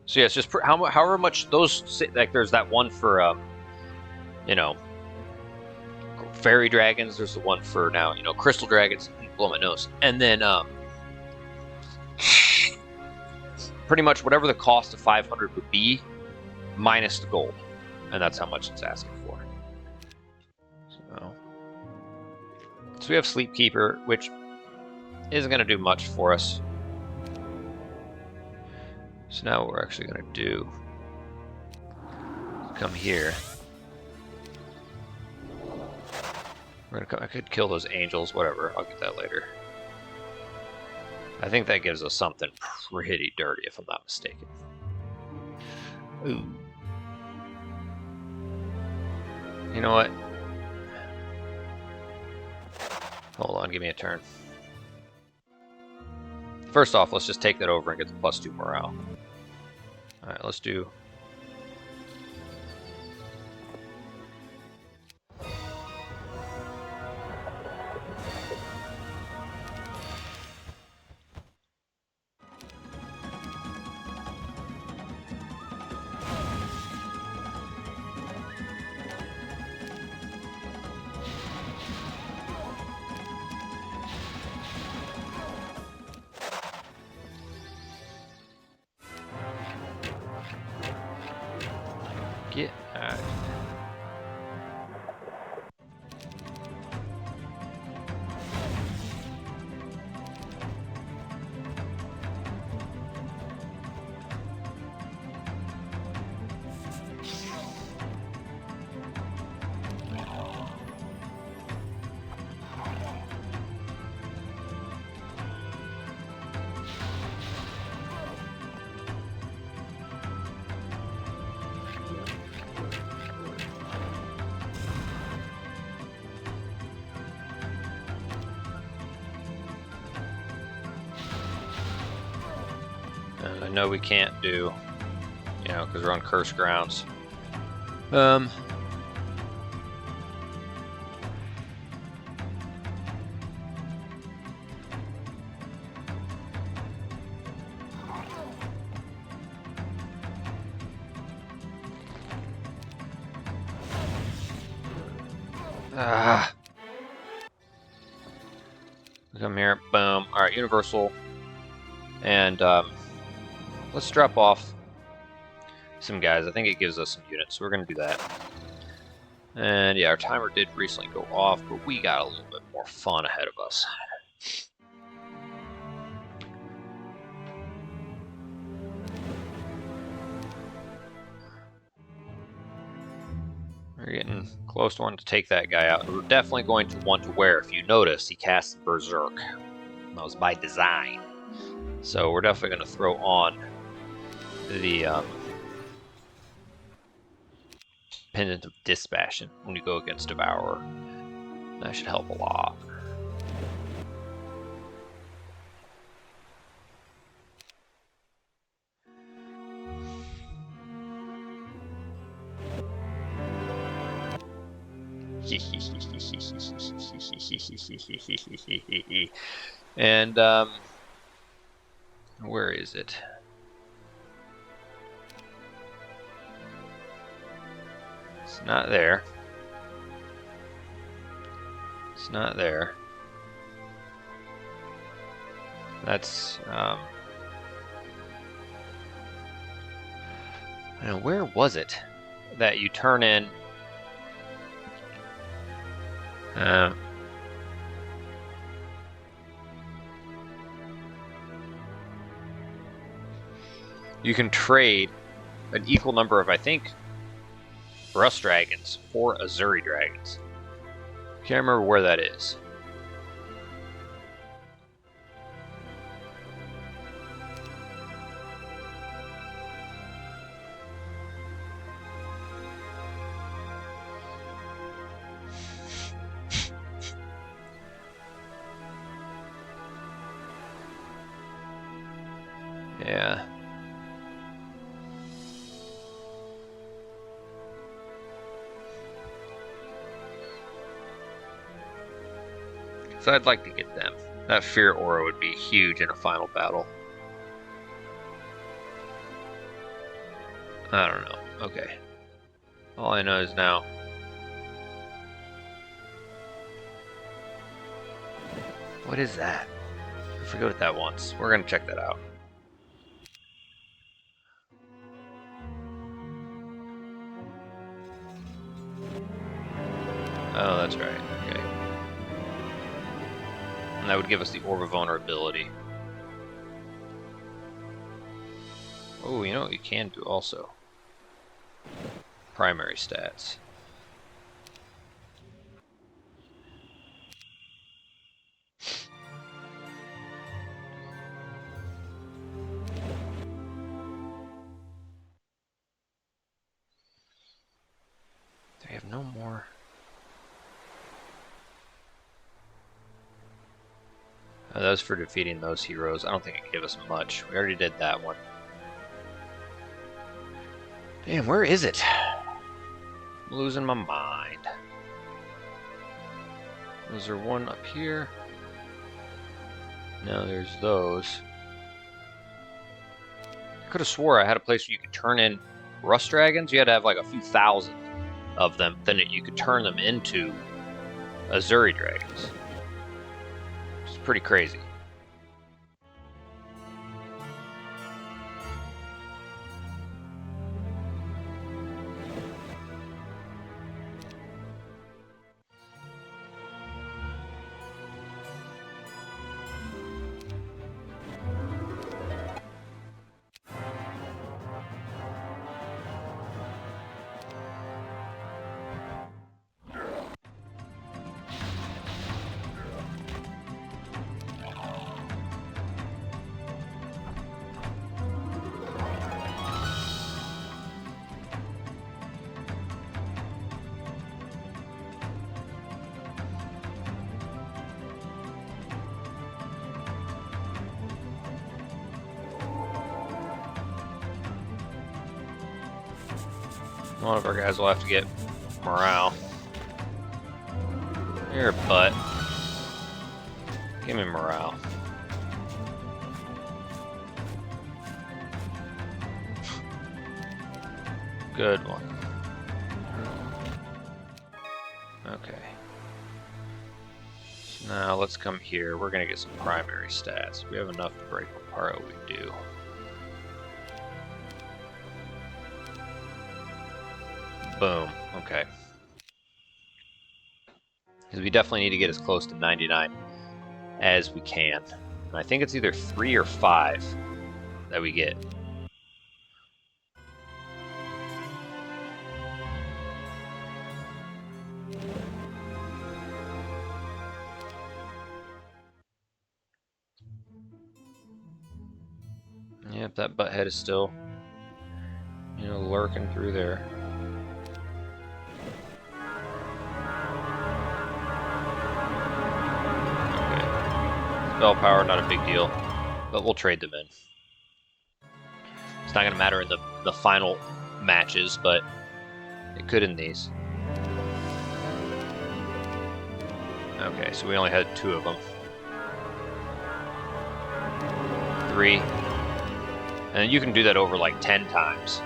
Speaker 1: So yeah, it's just however much those, like, there's that one for you know, fairy dragons. There's the one for now, you know, crystal dragons. Blow my nose. And then pretty much whatever the cost of 500 would be, minus the gold, and that's how much it's asking for. So we have Sleep Keeper, which isn't going to do much for us. So now what we're actually going to do is come here. We're gonna I could kill those angels, whatever. I'll get that later. I think that gives us something pretty dirty, if I'm not mistaken. Ooh. You know what? Hold on, give me a turn. First off, let's just take that over and get the +2 morale. Alright, let's do... I know we can't do, you know, because we're on cursed grounds. Come here, boom. All right, universal, and let's drop off some guys. I think it gives us some units, so we're gonna do that. And yeah, our timer did recently go off, but we got a little bit more fun ahead of us. We're getting close to wanting to take that guy out. We're definitely going to want to wear, if you notice, he casts Berserk. That was by design. So we're definitely going to throw on the Pendant of Dispassion when you go against Devourer. That should help a lot. And where is it? It's not there. It's not there. That's where was it that you turn in? You can trade an equal number of, I think, Rust Dragons for Azuri Dragons. Can't remember where that is. Yeah. So I'd like to get them. That Fear Aura would be huge in a final battle. I don't know. Okay. All I know is now. What is that? I forgot what that was. We're gonna check that out. Oh, that's right. Okay. And that would give us the Orb of Vulnerability. Oh, you know what you can do also? Primary stats. They have no more. That was for defeating those heroes. I don't think it gave us much. We already did that one. Damn, where is it? I'm losing my mind. Was there one up here? No, there's those. I could have swore I had a place where you could turn in Rust Dragons. You had to have like a few thousand of them. Then you could turn them into Azuri Dragons. It's pretty crazy. One of our guys will have to get morale. You're a butt. Give me morale. Good one. Okay. So now let's come here. We're gonna get some primary stats. We have enough to break apart what we do. Boom. Okay. Because we definitely need to get as close to 99 as we can. And I think it's either 3 or 5 that we get. Yep, that butthead is still, lurking through there. Okay. Spell power, not a big deal, but we'll trade them in. It's not going to matter in the final matches, but it could in these. Okay, so we only had 2 of them. 3. And you can do that over like 10 times.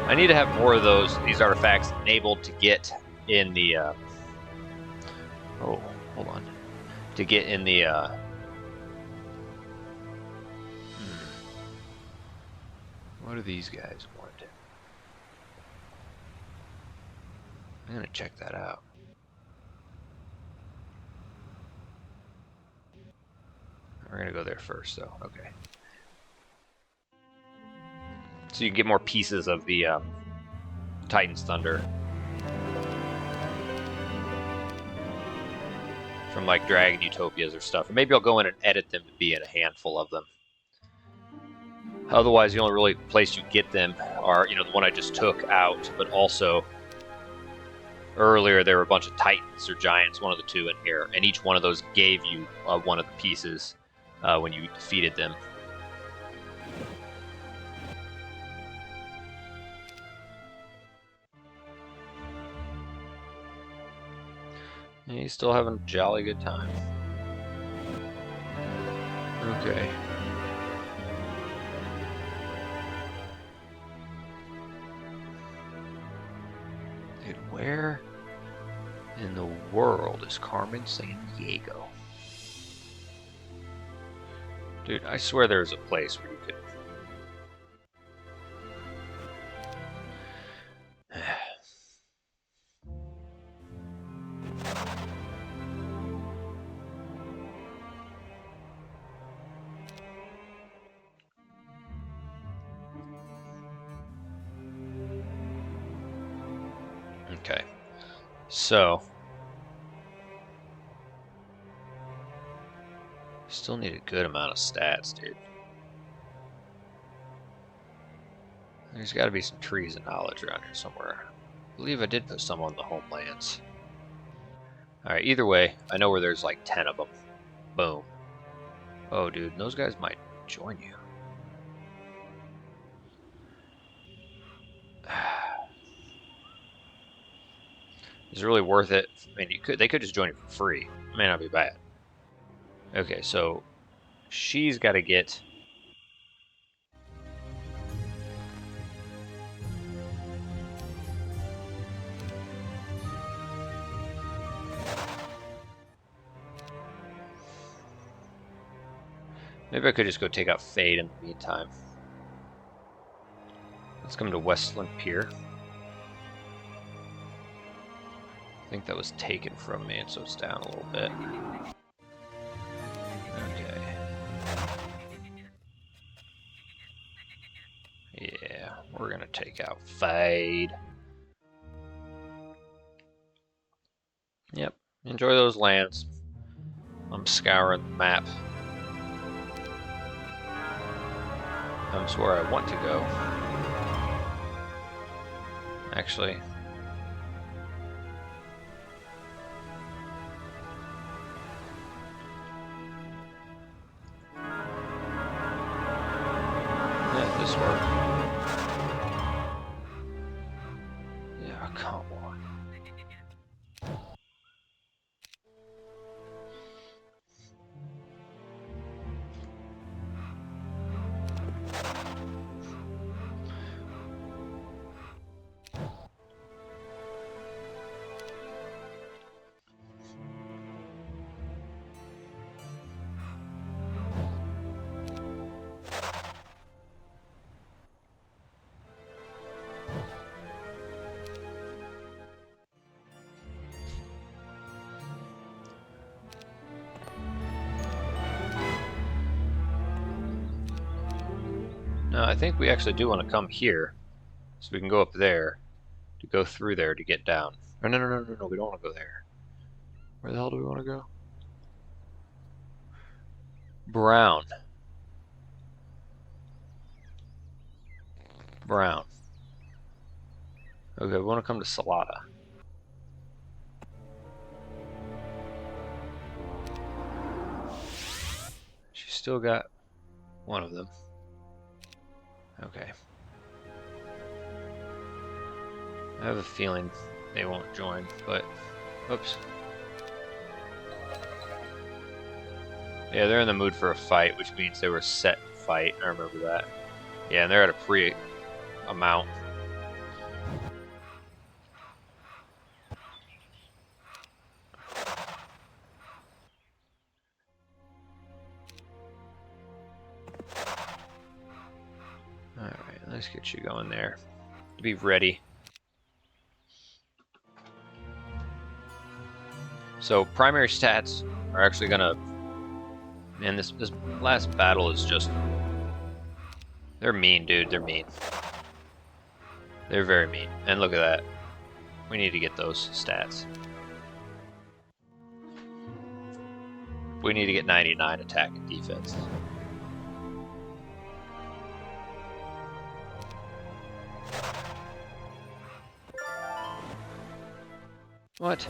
Speaker 1: I need to have more of these artifacts enabled to get in the oh, hold on. To get in the what do these guys want? I'm gonna check that out. We're gonna go there first, though. Okay. So you can get more pieces of the Titan's Thunder from like Dragon Utopias or stuff. Or maybe I'll go in and edit them to be in a handful of them. Otherwise, the only really place you get them are, the one I just took out, but also earlier there were a bunch of Titans or Giants, one of the 2 in here, and each one of those gave you one of the pieces when you defeated them. And he's still having a jolly good time. Okay. Dude, where in the world is Carmen Sandiego? Dude, I swear there's a place where you could... Okay, so still need a good amount of stats, dude. There's got to be some trees and knowledge around here somewhere. I believe I did put some on the homelands. Alright, either way, I know where there's like 10 of them. Boom. Oh, dude, those guys might join you. Is it really worth it? I mean, they could just join you for free. It may not be bad. Okay, so she's got to get... Maybe I could just go take out Fade in the meantime. Let's come to Westland Pier. I think that was taken from me, and so it's down a little bit. Okay. Yeah, we're gonna take out Fade. Yep, enjoy those lands. I'm scouring the map. comes where I want to go. Actually. Yeah, this worked. Yeah, come on. No, I think we actually do want to come here, so we can go up there, to go through there to get down. Oh, no, we don't want to go there. Where the hell do we want to go? Brown. Brown. Okay, we want to come to Salada. She's still got one of them. Okay. I have a feeling they won't join, but oops. Yeah, they're in the mood for a fight, which means they were set to fight. I remember that. Yeah, and they're at a pre-amount. Alright, let's get you going there. Be ready. So primary stats are actually gonna... Man, this last battle is just... They're mean, dude. They're mean. They're very mean. And look at that. We need to get those stats. We need to get 99 attack and defense. What?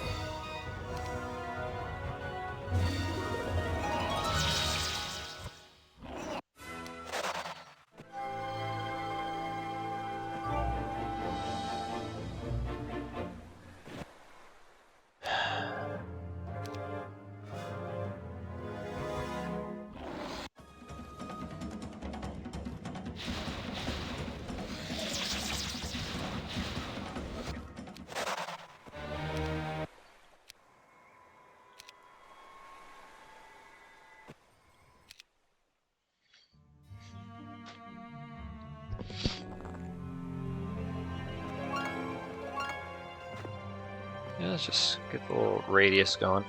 Speaker 1: Yeah, let's just get the little radius going.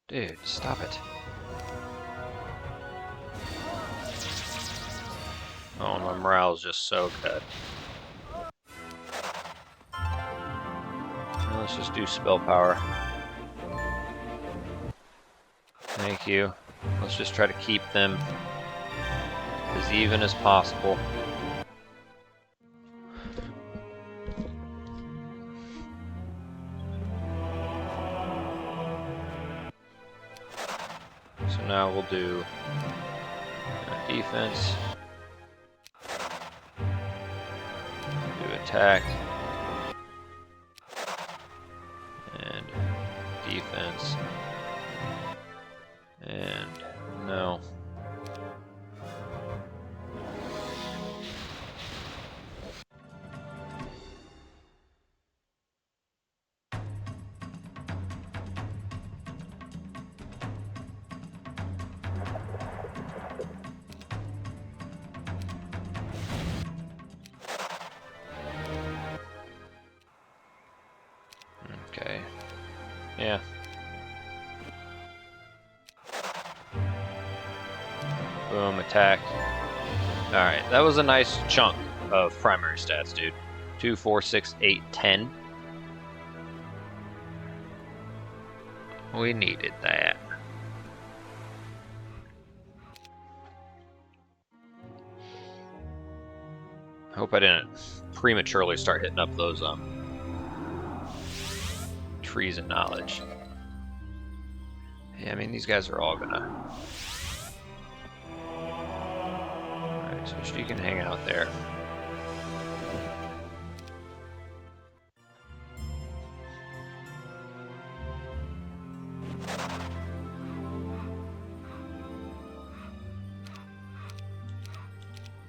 Speaker 1: Dude, stop it. Oh, my morale's just so good. Well, let's just do spell power. Thank you. Let's just try to keep them as even as possible. So now we'll do defense, do attack, and defense, and no. Okay. Yeah. Boom, attack. Alright, that was a nice chunk of primary stats, dude. 2, 4, 6, 8, 10. We needed that. I hope I didn't prematurely start hitting up those trees of knowledge. Yeah, I mean, these guys are all gonna... Alright, so she can hang out there.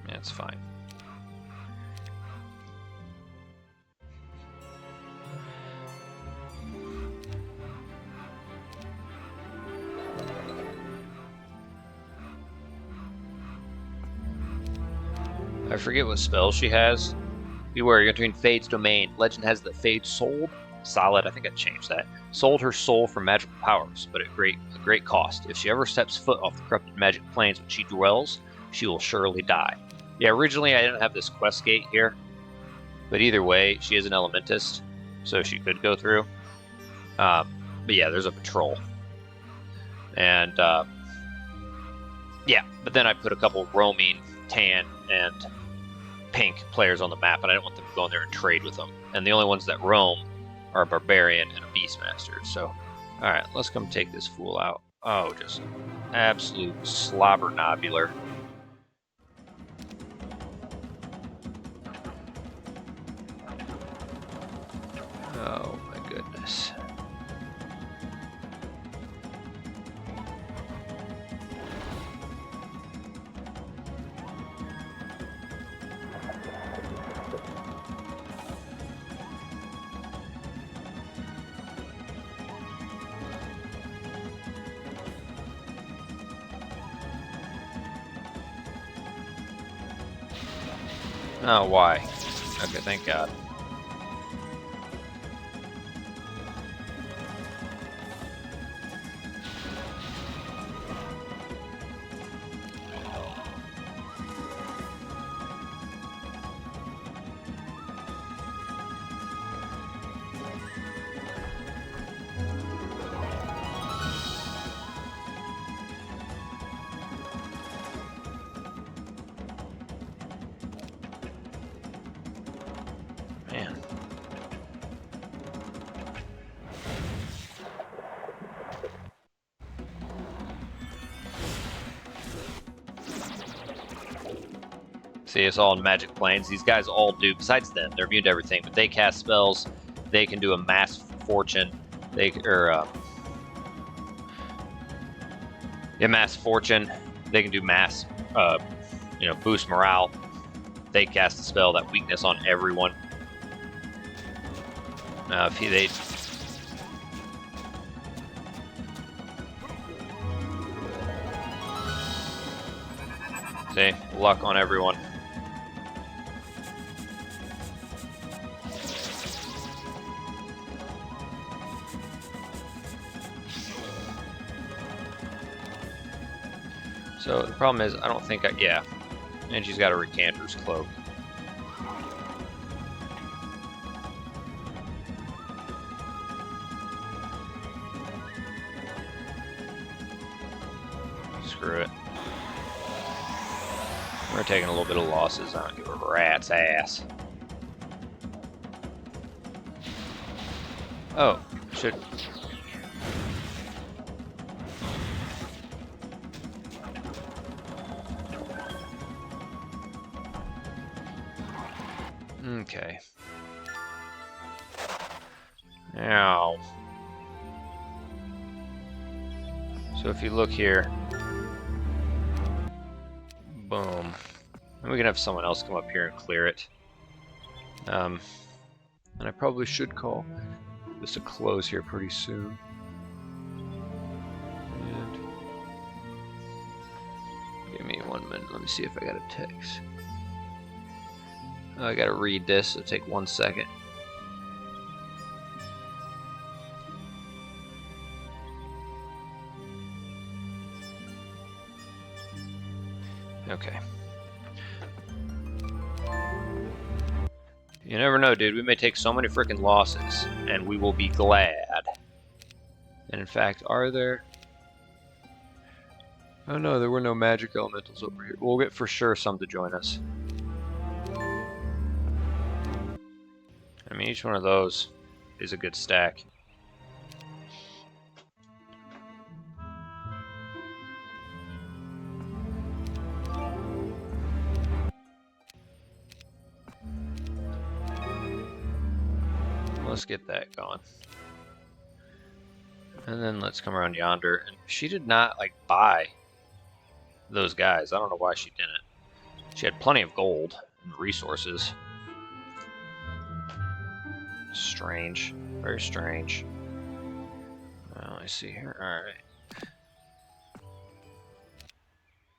Speaker 1: That's fine. I forget what spell she has. Beware, you're entering Fade's domain. Legend has that Fade sold. Solid, I think I changed that. Sold her soul for magical powers, but at a great cost. If she ever steps foot off the corrupted magic planes when she dwells, she will surely die. Yeah, originally I didn't have this quest gate here, but either way, she is an elementist, so she could go through. But yeah, there's a patrol. And yeah, but then I put a couple roaming tan and pink players on the map, and I didn't want them to go in there and trade with them. And the only ones that roam are a barbarian and a beastmaster. So, all right, let's come take this fool out. Oh, just absolute slobber nobular. Oh my goodness. Oh, why? Okay, thank God. Man. See, it's all in magic planes. These guys all do, besides them, they're immune to everything, but they cast spells. They can do a mass fortune. Mass fortune. They can do mass, boost morale. They cast a spell that weakness on everyone. See, luck on everyone. So the problem is, I don't think yeah. And she's got a Recanter's Cloak. Screw it. We're taking a little bit of losses. I don't give a rat's ass. Oh, should... Okay. Now, so if you look here, boom, and we can have someone else come up here and clear it. And I probably should call this a close here pretty soon. And give me 1 minute. Let me see if I got a text. I gotta read this, so take 1 second. Okay. You never know, dude. We may take so many freaking losses, and we will be glad. And in fact, are there... Oh no, there were no magic elementals over here. We'll get for sure some to join us. I mean, each one of those is a good stack. Let's get that going. And then let's come around yonder. And she did not, like, buy those guys. I don't know why she didn't. She had plenty of gold and resources. Strange. Very strange. Well, I see here. Alright.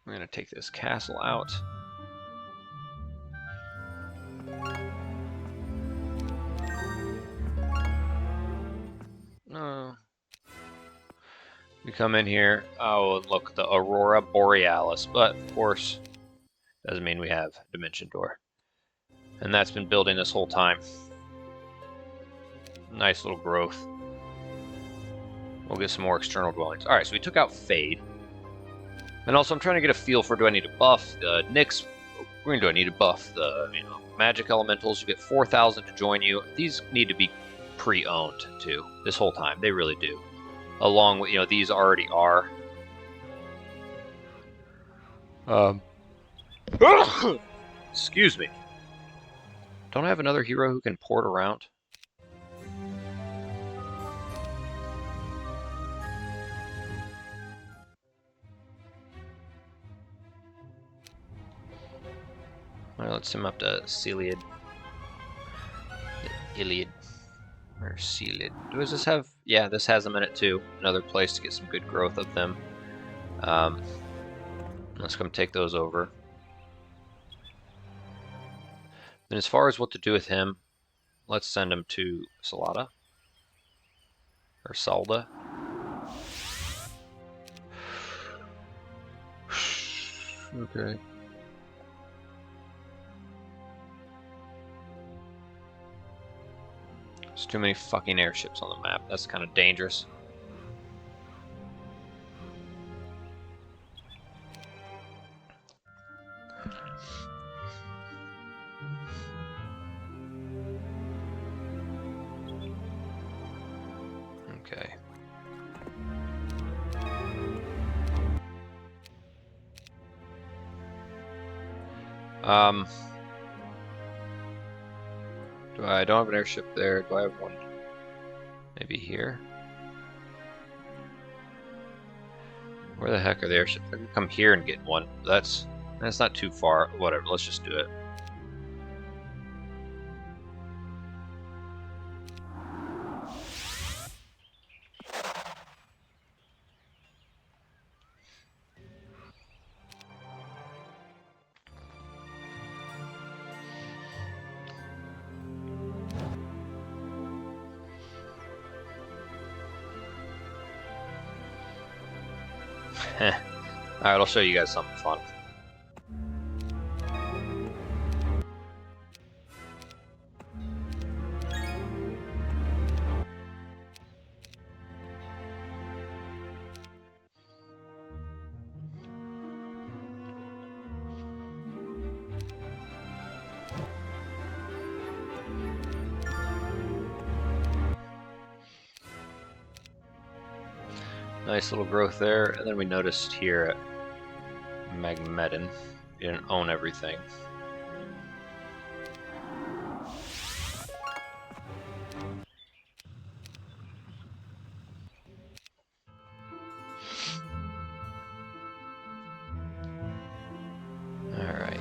Speaker 1: We're going to take this castle out. No. We come in here. Oh, look, the Aurora Borealis. But, of course, doesn't mean we have Dimension Door. And that's been building this whole time. Nice little growth. We'll get some more external dwellings. Alright, so we took out Fade. And also, I'm trying to get a feel for, do I need to buff the Nyx? Do I need to buff the, magic elementals? You get 4,000 to join you. These need to be pre-owned, too, this whole time. They really do. Along with, these already are. Excuse me. Don't I have another hero who can port around? Alright, let's send him up to Celiad. Iliad. Or Celiad. Does this have... Yeah, this has them in it too. Another place to get some good growth of them. Let's come take those over. Then as far as what to do with him, let's send him to Salada. Or Salda. Okay. There's too many fucking airships on the map. That's kind of dangerous. Okay. I don't have an airship there. Do I have one? Maybe here? Where the heck are the airships? I can come here and get one. That's not too far. Whatever, let's just do it. Alright, I'll show you guys something fun. Nice little growth there, and then we noticed here at Magmeddon, we didn't own everything. Alright.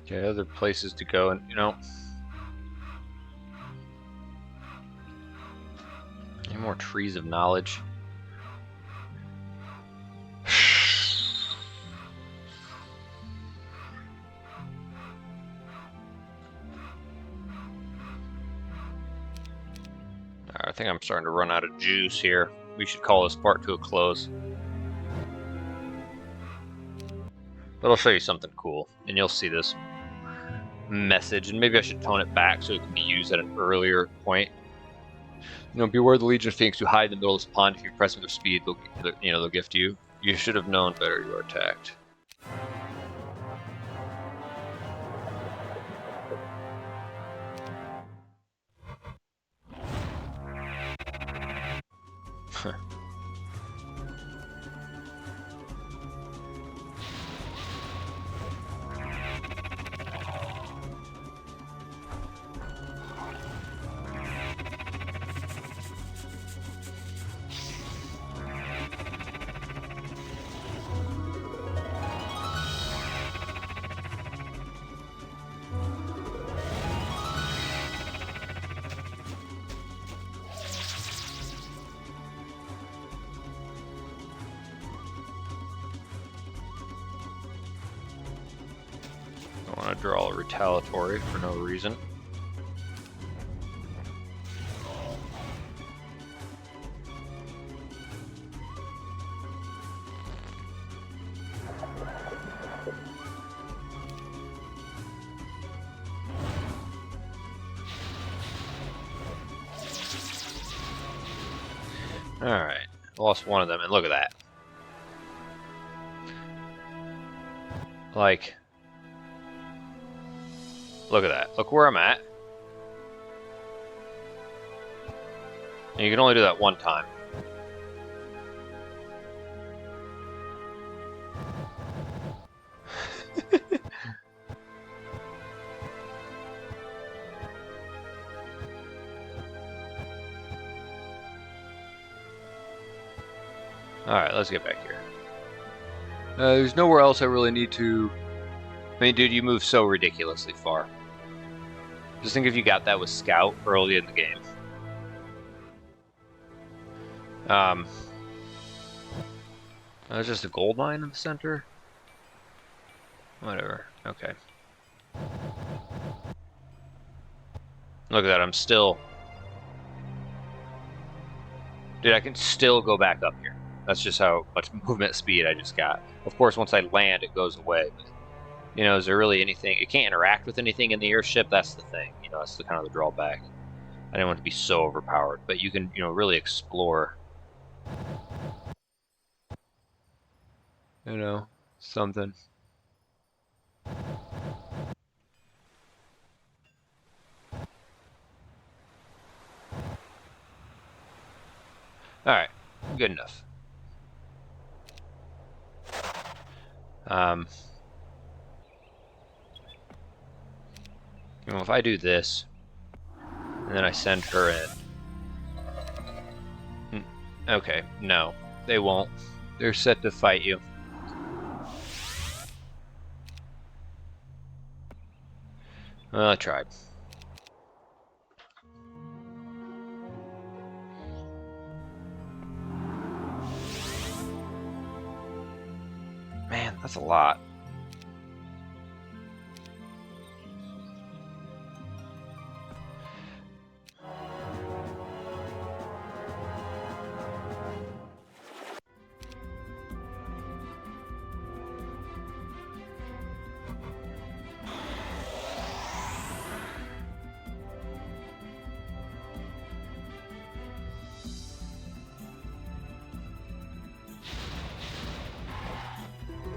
Speaker 1: Okay, other places to go, and any more trees of knowledge? I think I'm starting to run out of juice here. We should call this part to a close. But I'll show you something cool, and you'll see this message, and maybe I should tone it back so it can be used at an earlier point. You know, beware the Legion of Phoenix who hide in the middle of this pond. If you press with their speed, they'll gift you. You should have known better. You are attacked. I want to draw a retaliatory for no reason. Alright, lost one of them, and look at that. Like, look at that. Look where I'm at. And you can only do that one time. Alright, let's get back here. There's nowhere else I really need to... I mean, dude, you move so ridiculously far. Just think if you got that with Scout early in the game. There's just a gold mine in the center? Whatever, okay. Look at that, I'm still... Dude, I can still go back up here. That's just how much movement speed I just got. Of course, once I land, it goes away. But, you know, is there really anything? It can't interact with anything in the airship. That's the thing. You know, that's the kind of the drawback. I didn't want it to be so overpowered, but you can, you know, really explore. You know, something. All right, good enough. You know, if I do this, and then I send her in. Okay, no, they won't. They're set to fight you. Well, I tried. Man, that's a lot.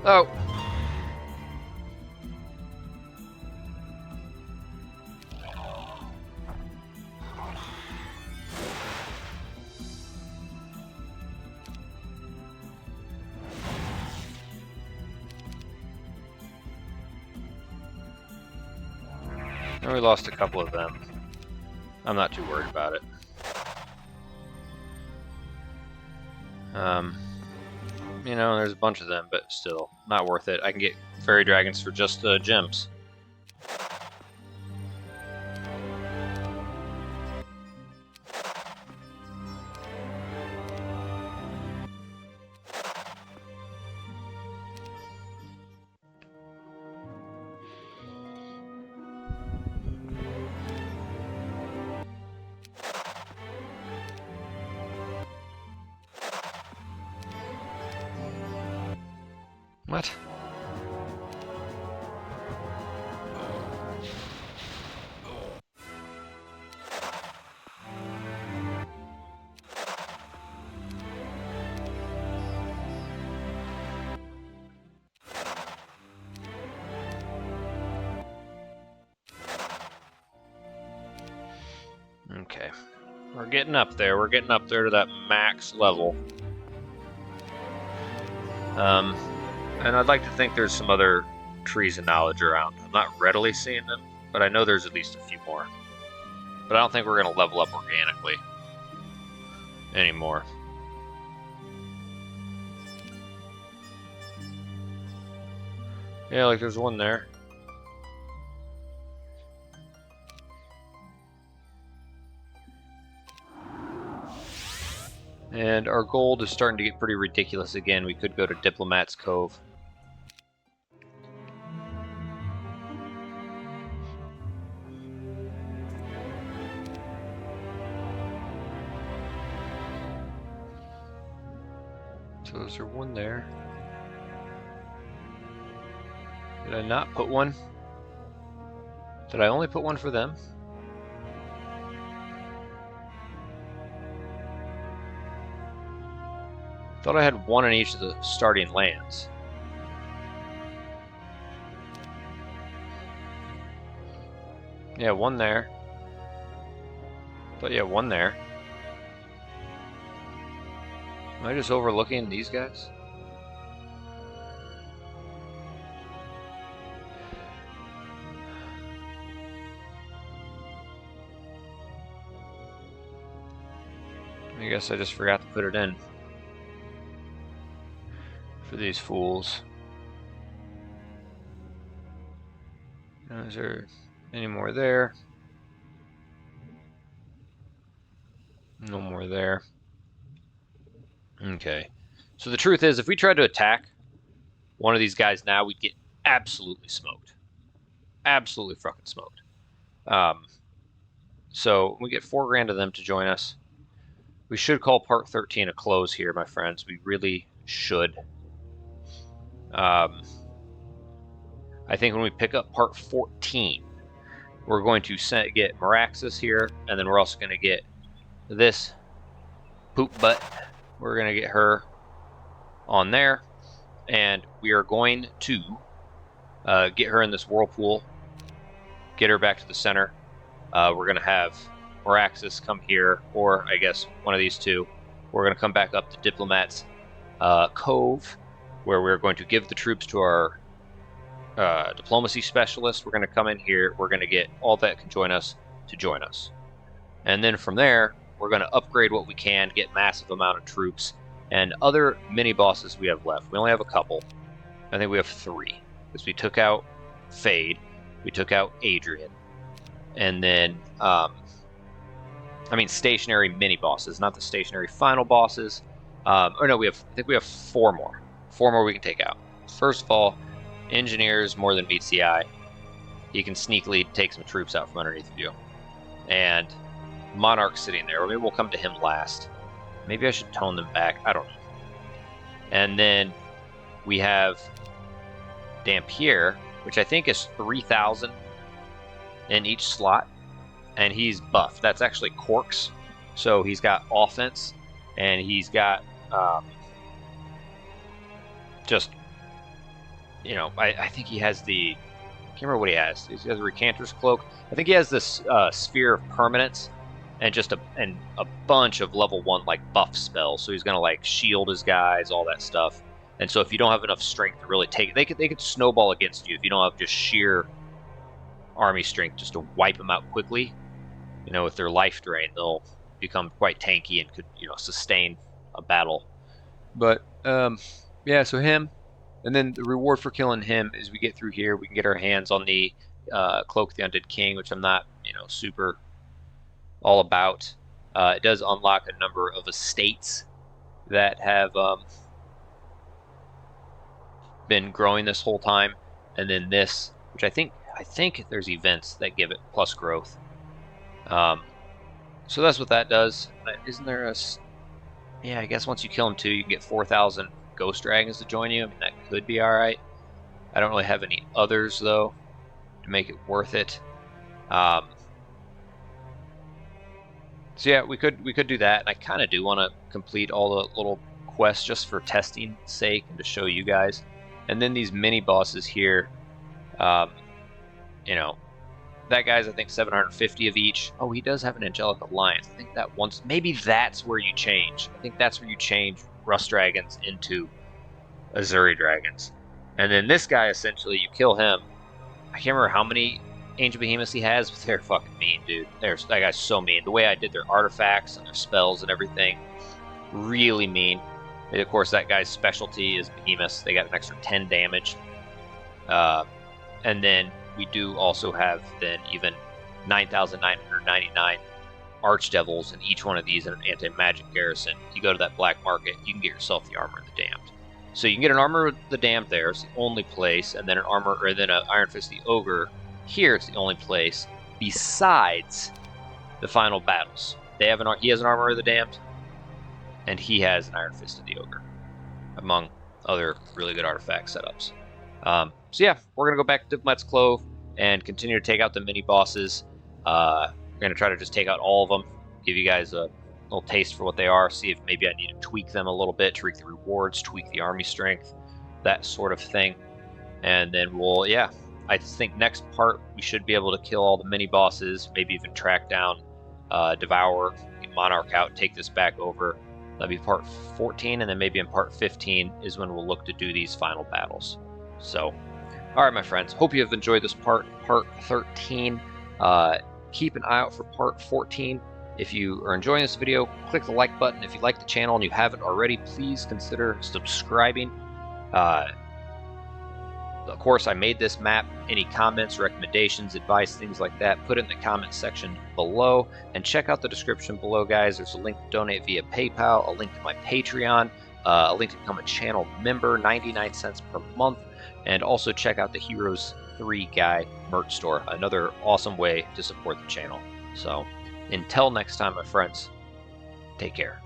Speaker 1: Oh. And we lost a couple of them. I'm not too worried about it. You know, there's a bunch of them, but still, not worth it. I can get fairy dragons for just gems. What? Okay. We're getting up there. We're getting up there to that max level. And I'd like to think there's some other trees of knowledge around. I'm not readily seeing them, but I know there's at least a few more. But I don't think we're going to level up organically anymore. Yeah, like there's one there. And our gold is starting to get pretty ridiculous again. We could go to Diplomat's Cove. So is there one there? Did I not put one? Did I only put one for them? Thought I had one in each of the starting lands. Yeah, one there. But yeah, one there. Am I just overlooking these guys? I guess I just forgot to put it in for these fools. Is there any more there? No more there. Okay. So the truth is, if we tried to attack one of these guys now, we'd get absolutely smoked. Absolutely fucking smoked. So we get 4 grand of them to join us. We should call part 13 a close here, my friends. We really should. I think when we pick up part 14, we're going to get Meraxis here, and then we're also going to get this poop butt. We're going to get her on there, and we are going to get her in this whirlpool, get her back to the center. We're going to have Meraxis come here, or I guess one of these two. We're going to come back up to Diplomat's Cove, where we're going to give the troops to our diplomacy specialist. We're going to come in here. We're going to get all that can join us to join us. And then from there, we're going to upgrade what we can, get massive amount of troops, and other mini-bosses we have left. We only have a couple. I think we have 3. Because we took out Fade, we took out Adrian, and then, I mean stationary mini-bosses, not the stationary final bosses. Or no, I think we have 4 more. 4 more we can take out. First of all, Engineers more than meets the eye. He can sneakily take some troops out from underneath you. And Monarch's sitting there. Or maybe we'll come to him last. Maybe I should tone them back. I don't know. And then we have Dampier, which I think is 3,000 in each slot. And he's buffed. That's actually Corks. So he's got offense. And he's got just... You know, I think he has the... I can't remember what he has. He has the Recanter's Cloak. I think he has this Sphere of Permanence and just a bunch of level 1 like buff spells. So he's gonna like shield his guys, all that stuff. And so if you don't have enough strength to really take it, they could snowball against you if you don't have just sheer army strength just to wipe them out quickly. You know, with their life drain, they'll become quite tanky and could, you know, sustain a battle. But yeah, so him. And then the reward for killing him is we get through here. We can get our hands on the Cloak of the Undead King, which I'm not, you know, super all about. It does unlock a number of estates that have been growing this whole time. And then this, which I think there's events that give it plus growth. So that's what that does. Isn't there a... Yeah, I guess once you kill him too, you can get 4,000 Ghost Dragons to join you. I mean, that could be alright. I don't really have any others, though, to make it worth it. So yeah, we could do that, and I kind of do want to complete all the little quests just for testing sake and to show you guys. And then these mini bosses here, you know, That guy's, I think, 750 of each. Oh, he does have an Angelic Alliance. I think that once, maybe that's where you change. I think that's where you change Rust Dragons into Azuri Dragons. And then this guy, essentially, you kill him. I can't remember how many Angel Behemoths he has, but they're fucking mean, dude. That guy's so mean. The way I did their artifacts and their spells and everything, really mean. And of course, that guy's specialty is Behemoths. They got an extra 10 damage. And then we do also have then even 9,999 Archdevils, and each one of these in an anti-magic garrison. You go to that black market, you can get yourself the Armor of the Damned. So you can get an Armor of the Damned there, it's the only place, and then an Armor, or then an Iron Fist the Ogre. Here it's the only place, besides the final battles. He has an Armor of the Damned, and he has an Iron Fist of the Ogre, among other really good artifact setups. So yeah, we're going to go back to Diplomat's Clove and continue to take out the mini-bosses. We're going to try to just take out all of them, give you guys a little taste for what they are, see if maybe I need to tweak them a little bit, tweak the rewards, tweak the army strength, that sort of thing. And then we'll, yeah, I think next part we should be able to kill all the mini-bosses, maybe even track down Devour, get Monarch out, take this back over. That'll be part 14, and then maybe in part 15 is when we'll look to do these final battles. So, alright my friends, hope you have enjoyed this part 13. Keep an eye out for part 14. If you are enjoying this video, click the like button. If you like the channel and you haven't already, please consider subscribing. Of course, I made this map. Any comments, recommendations, advice, things like that, put it in the comment section below. And check out the description below, guys. There's a link to donate via PayPal, a link to my Patreon, a link to become a channel member, 99 cents per month. And also check out the Heroes 3 Guy merch store, another awesome way to support the channel. So, until next time, my friends, take care.